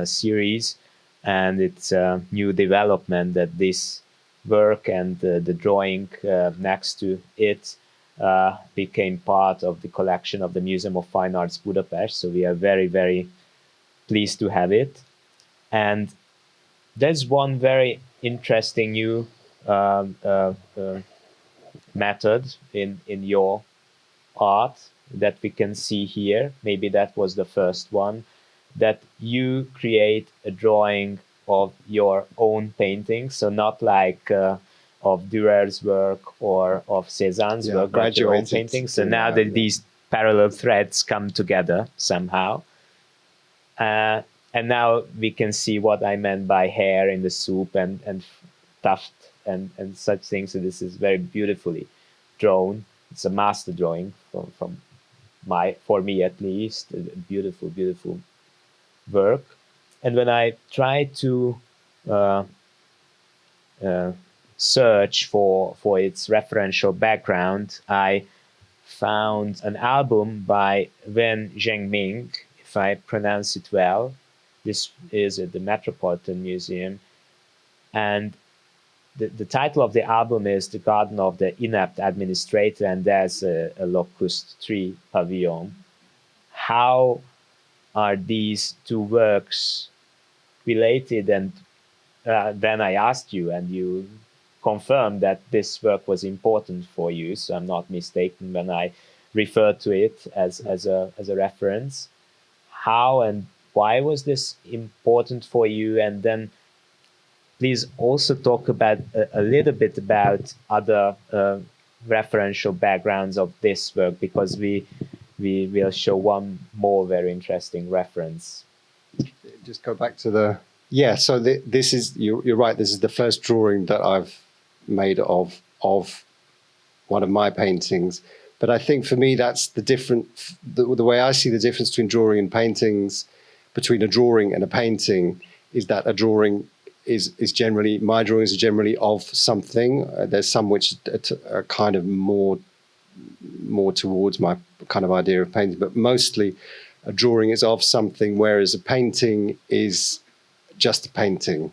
series, and it's a new development that this work and the drawing next to it became part of the collection of the Museum of Fine Arts Budapest. So we are very, very pleased to have it. And there's one very interesting new method in your art that we can see here. Maybe that was the first one, that you create a drawing of your own painting. So not like of Dürer's work or of Cézanne's work, but your own painting. So now that these parallel threads come together somehow. And now we can see what I meant by hair in the soup and tuft and such things. So this is very beautifully drawn. It's a master drawing for me at least, a beautiful, beautiful work. And when I try to search for its referential background, I found an album by Wen Zhengming, if I pronounce it well. This is at the Metropolitan Museum. And the title of the album is The Garden of the Inept Administrator, and there's a locust tree pavilion. How are these two works related? And then I asked you, and you confirmed that this work was important for you, so I'm not mistaken when I referred to it as a reference. How and why was this important for you? And then please also talk about a little bit about other referential backgrounds of this work, because we will show one more very interesting reference. Just go back to so this is, you're right, this is the first drawing that I've made of one of my paintings. But I think for me that's the way I see the difference between drawing and paintings, between a drawing and a painting, is that a drawing is generally, my drawings are generally of something. There's some which are kind of more towards my kind of idea of painting, but mostly a drawing is of something, whereas a painting is just a painting.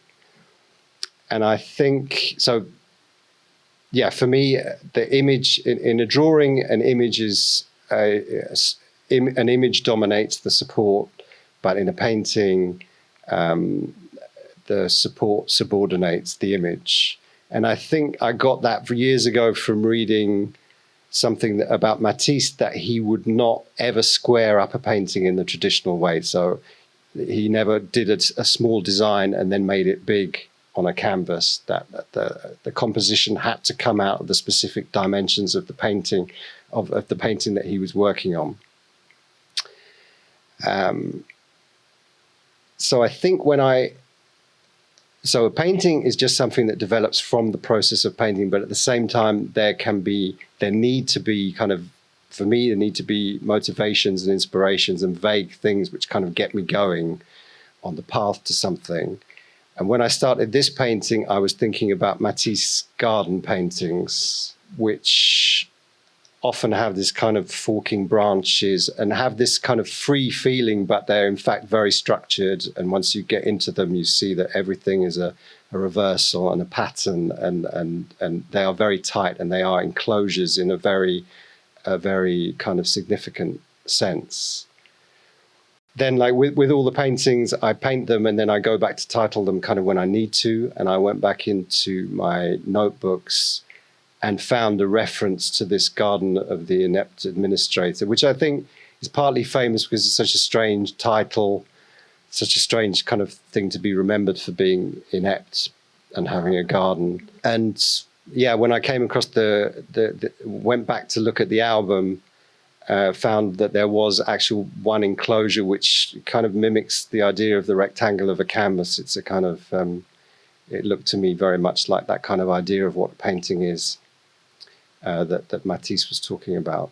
And I think, so yeah, for me, the image in a drawing, an image dominates the support, but in a painting, the support subordinates the image. And I think I got that for years ago from reading something about Matisse, that he would not ever square up a painting in the traditional way. So he never did a small design and then made it big on a canvas. That the composition had to come out of the specific dimensions of the painting, of the painting that he was working on. So I think so a painting is just something that develops from the process of painting, but at the same time, there need to be motivations and inspirations and vague things which kind of get me going on the path to something. And when I started this painting, I was thinking about Matisse's garden paintings, which often have this kind of forking branches and have this kind of free feeling, but they're in fact very structured. And once you get into them, you see that everything is a reversal and a pattern, and they are very tight, and they are enclosures in a very kind of significant sense. Then, like with all the paintings, I paint them and then I go back to title them kind of when I need to. And I went back into my notebooks and found a reference to this Garden of the Inept Administrator, which I think is partly famous because it's such a strange title, such a strange kind of thing to be remembered for being inept and having a garden. And yeah, when I came across went back to look at the album, found that there was actual one enclosure which kind of mimics the idea of the rectangle of a canvas. It's a kind of, it looked to me very much like that kind of idea of what a painting is. That Matisse was talking about.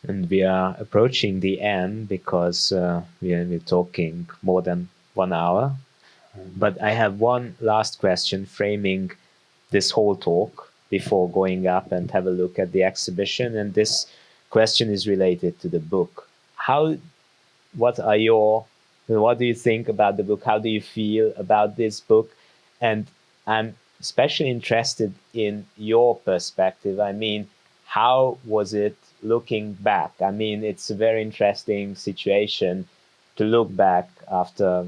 And we are approaching the end because we're talking more than 1 hour. But I have one last question framing this whole talk before going up and have a look at the exhibition. And this question is related to the book. What do you think about the book? How do you feel about this book? And I'm especially interested in your perspective. I mean, how was it looking back? I mean, it's a very interesting situation to look back after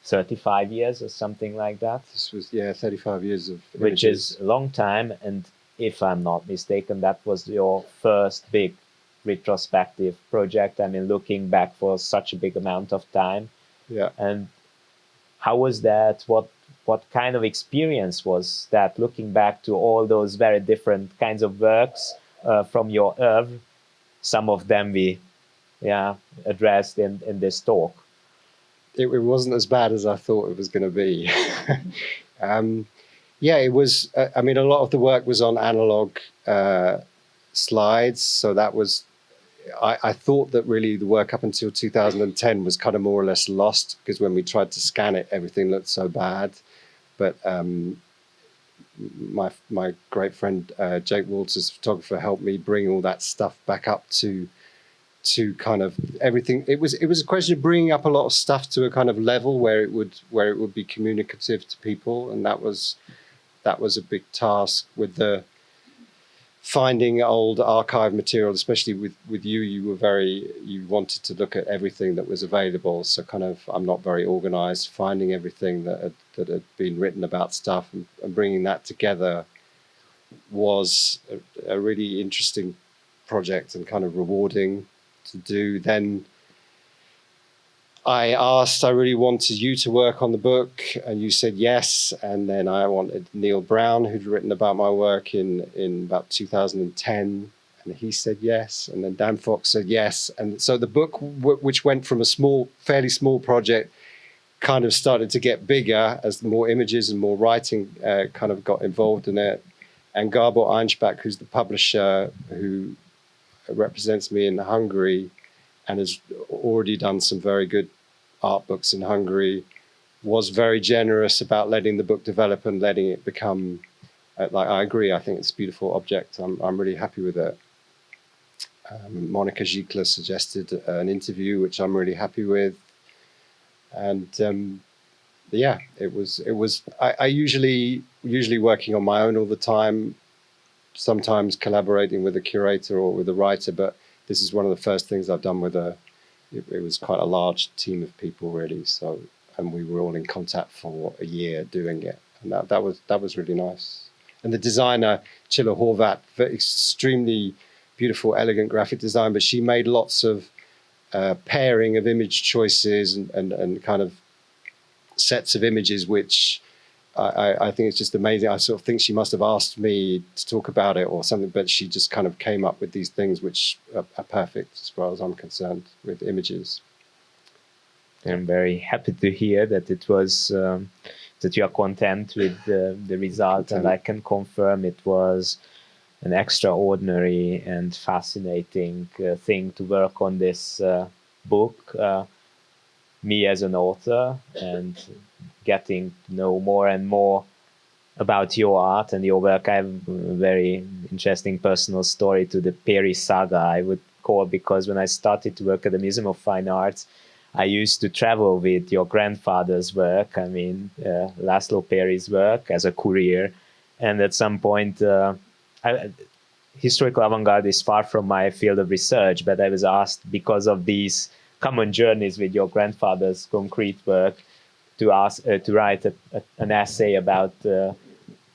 35 years or something like that. This was, 35 years of images. Which is a long time. And if I'm not mistaken, that was your first big retrospective project. I mean, looking back for such a big amount of time. Yeah. And how was that? What kind of experience was that, looking back to all those very different kinds of works from your oeuvre? Some of them we addressed in this talk. It wasn't as bad as I thought it was going to be. It was, I mean, a lot of the work was on analog slides. So that was, I thought that really the work up until 2010 was kind of more or less lost, because when we tried to scan it, everything looked so bad. But my great friend Jake Walters, photographer, helped me bring all that stuff back up to kind of everything. It was a question of bringing up a lot of stuff to a kind of level where it would be communicative to people, and that was a big task with the finding old archive material, especially with you. You wanted to look at everything that was available. So kind of, I'm not very organized. Finding everything that had been written about stuff and bringing that together was a really interesting project and kind of rewarding to do. Then I really wanted you to work on the book, and you said yes. And then I wanted Neil Brown, who'd written about my work in about 2010, and he said yes. And then Dan Fox said yes. And so the book, which went from a fairly small project, kind of started to get bigger as more images and more writing kind of got involved in it. And Gábor Einspach, who's the publisher who represents me in Hungary and has already done some very good art books in Hungary, was very generous about letting the book develop and letting it become, I agree, I think it's a beautiful object. I'm really happy with it. Monica Gicla suggested an interview, which I'm really happy with. And it was. I usually working on my own all the time, sometimes collaborating with a curator or with a writer, but this is one of the first things I've done with a it was quite a large team of people really. So, and we were all in contact for a year doing it, and that was really nice. And the designer Chilla Horvat, extremely beautiful, elegant graphic design, but she made lots of pairing of image choices and kind of sets of images, which I think it's just amazing. I sort of think she must have asked me to talk about it or something, but she just kind of came up with these things which are perfect as far as I'm concerned with images. I'm very happy to hear that it was that you are content with the result, and I can confirm it was an extraordinary and fascinating thing to work on this book. Me as an author and getting to know more and more about your art and your work. I have a very interesting personal story to the Peri saga, I would call, because when I started to work at the Museum of Fine Arts, I used to travel with your grandfather's work, I mean, Laszlo Peri's work as a courier. And at some point, historical avant-garde is far from my field of research, but I was asked, because of these common journeys with your grandfather's concrete work, to write an essay about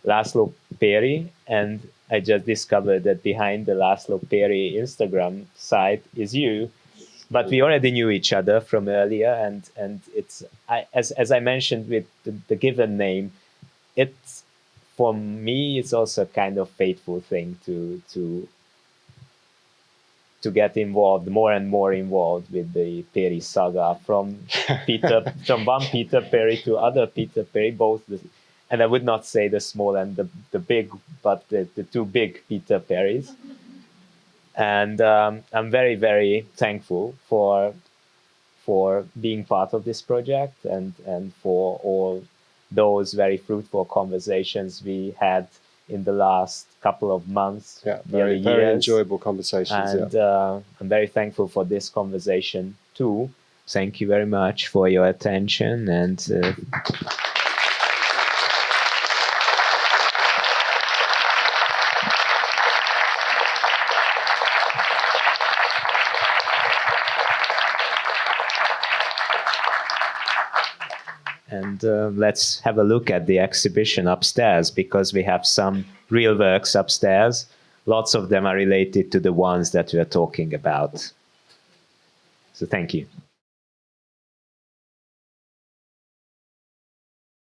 Laszlo Peri, and I just discovered that behind the Laszlo Peri Instagram site is you. But we already knew each other from earlier, and it's as I mentioned with the given name, it's, for me, it's also a kind of fateful thing to get involved, more and more involved with the Peri saga, from one Peter Peri to other Peter Peri, both and I would not say the small and the big, but the two big Peter Peris. And I'm very, very thankful for being part of this project and for all those very fruitful conversations we had in the last couple of months. Yeah, very enjoyable conversations. And I'm very thankful for this conversation too. Thank you very much for your attention. And let's have a look at the exhibition upstairs, because we have some real works upstairs. Lots of them are related to the ones that we are talking about. So thank you.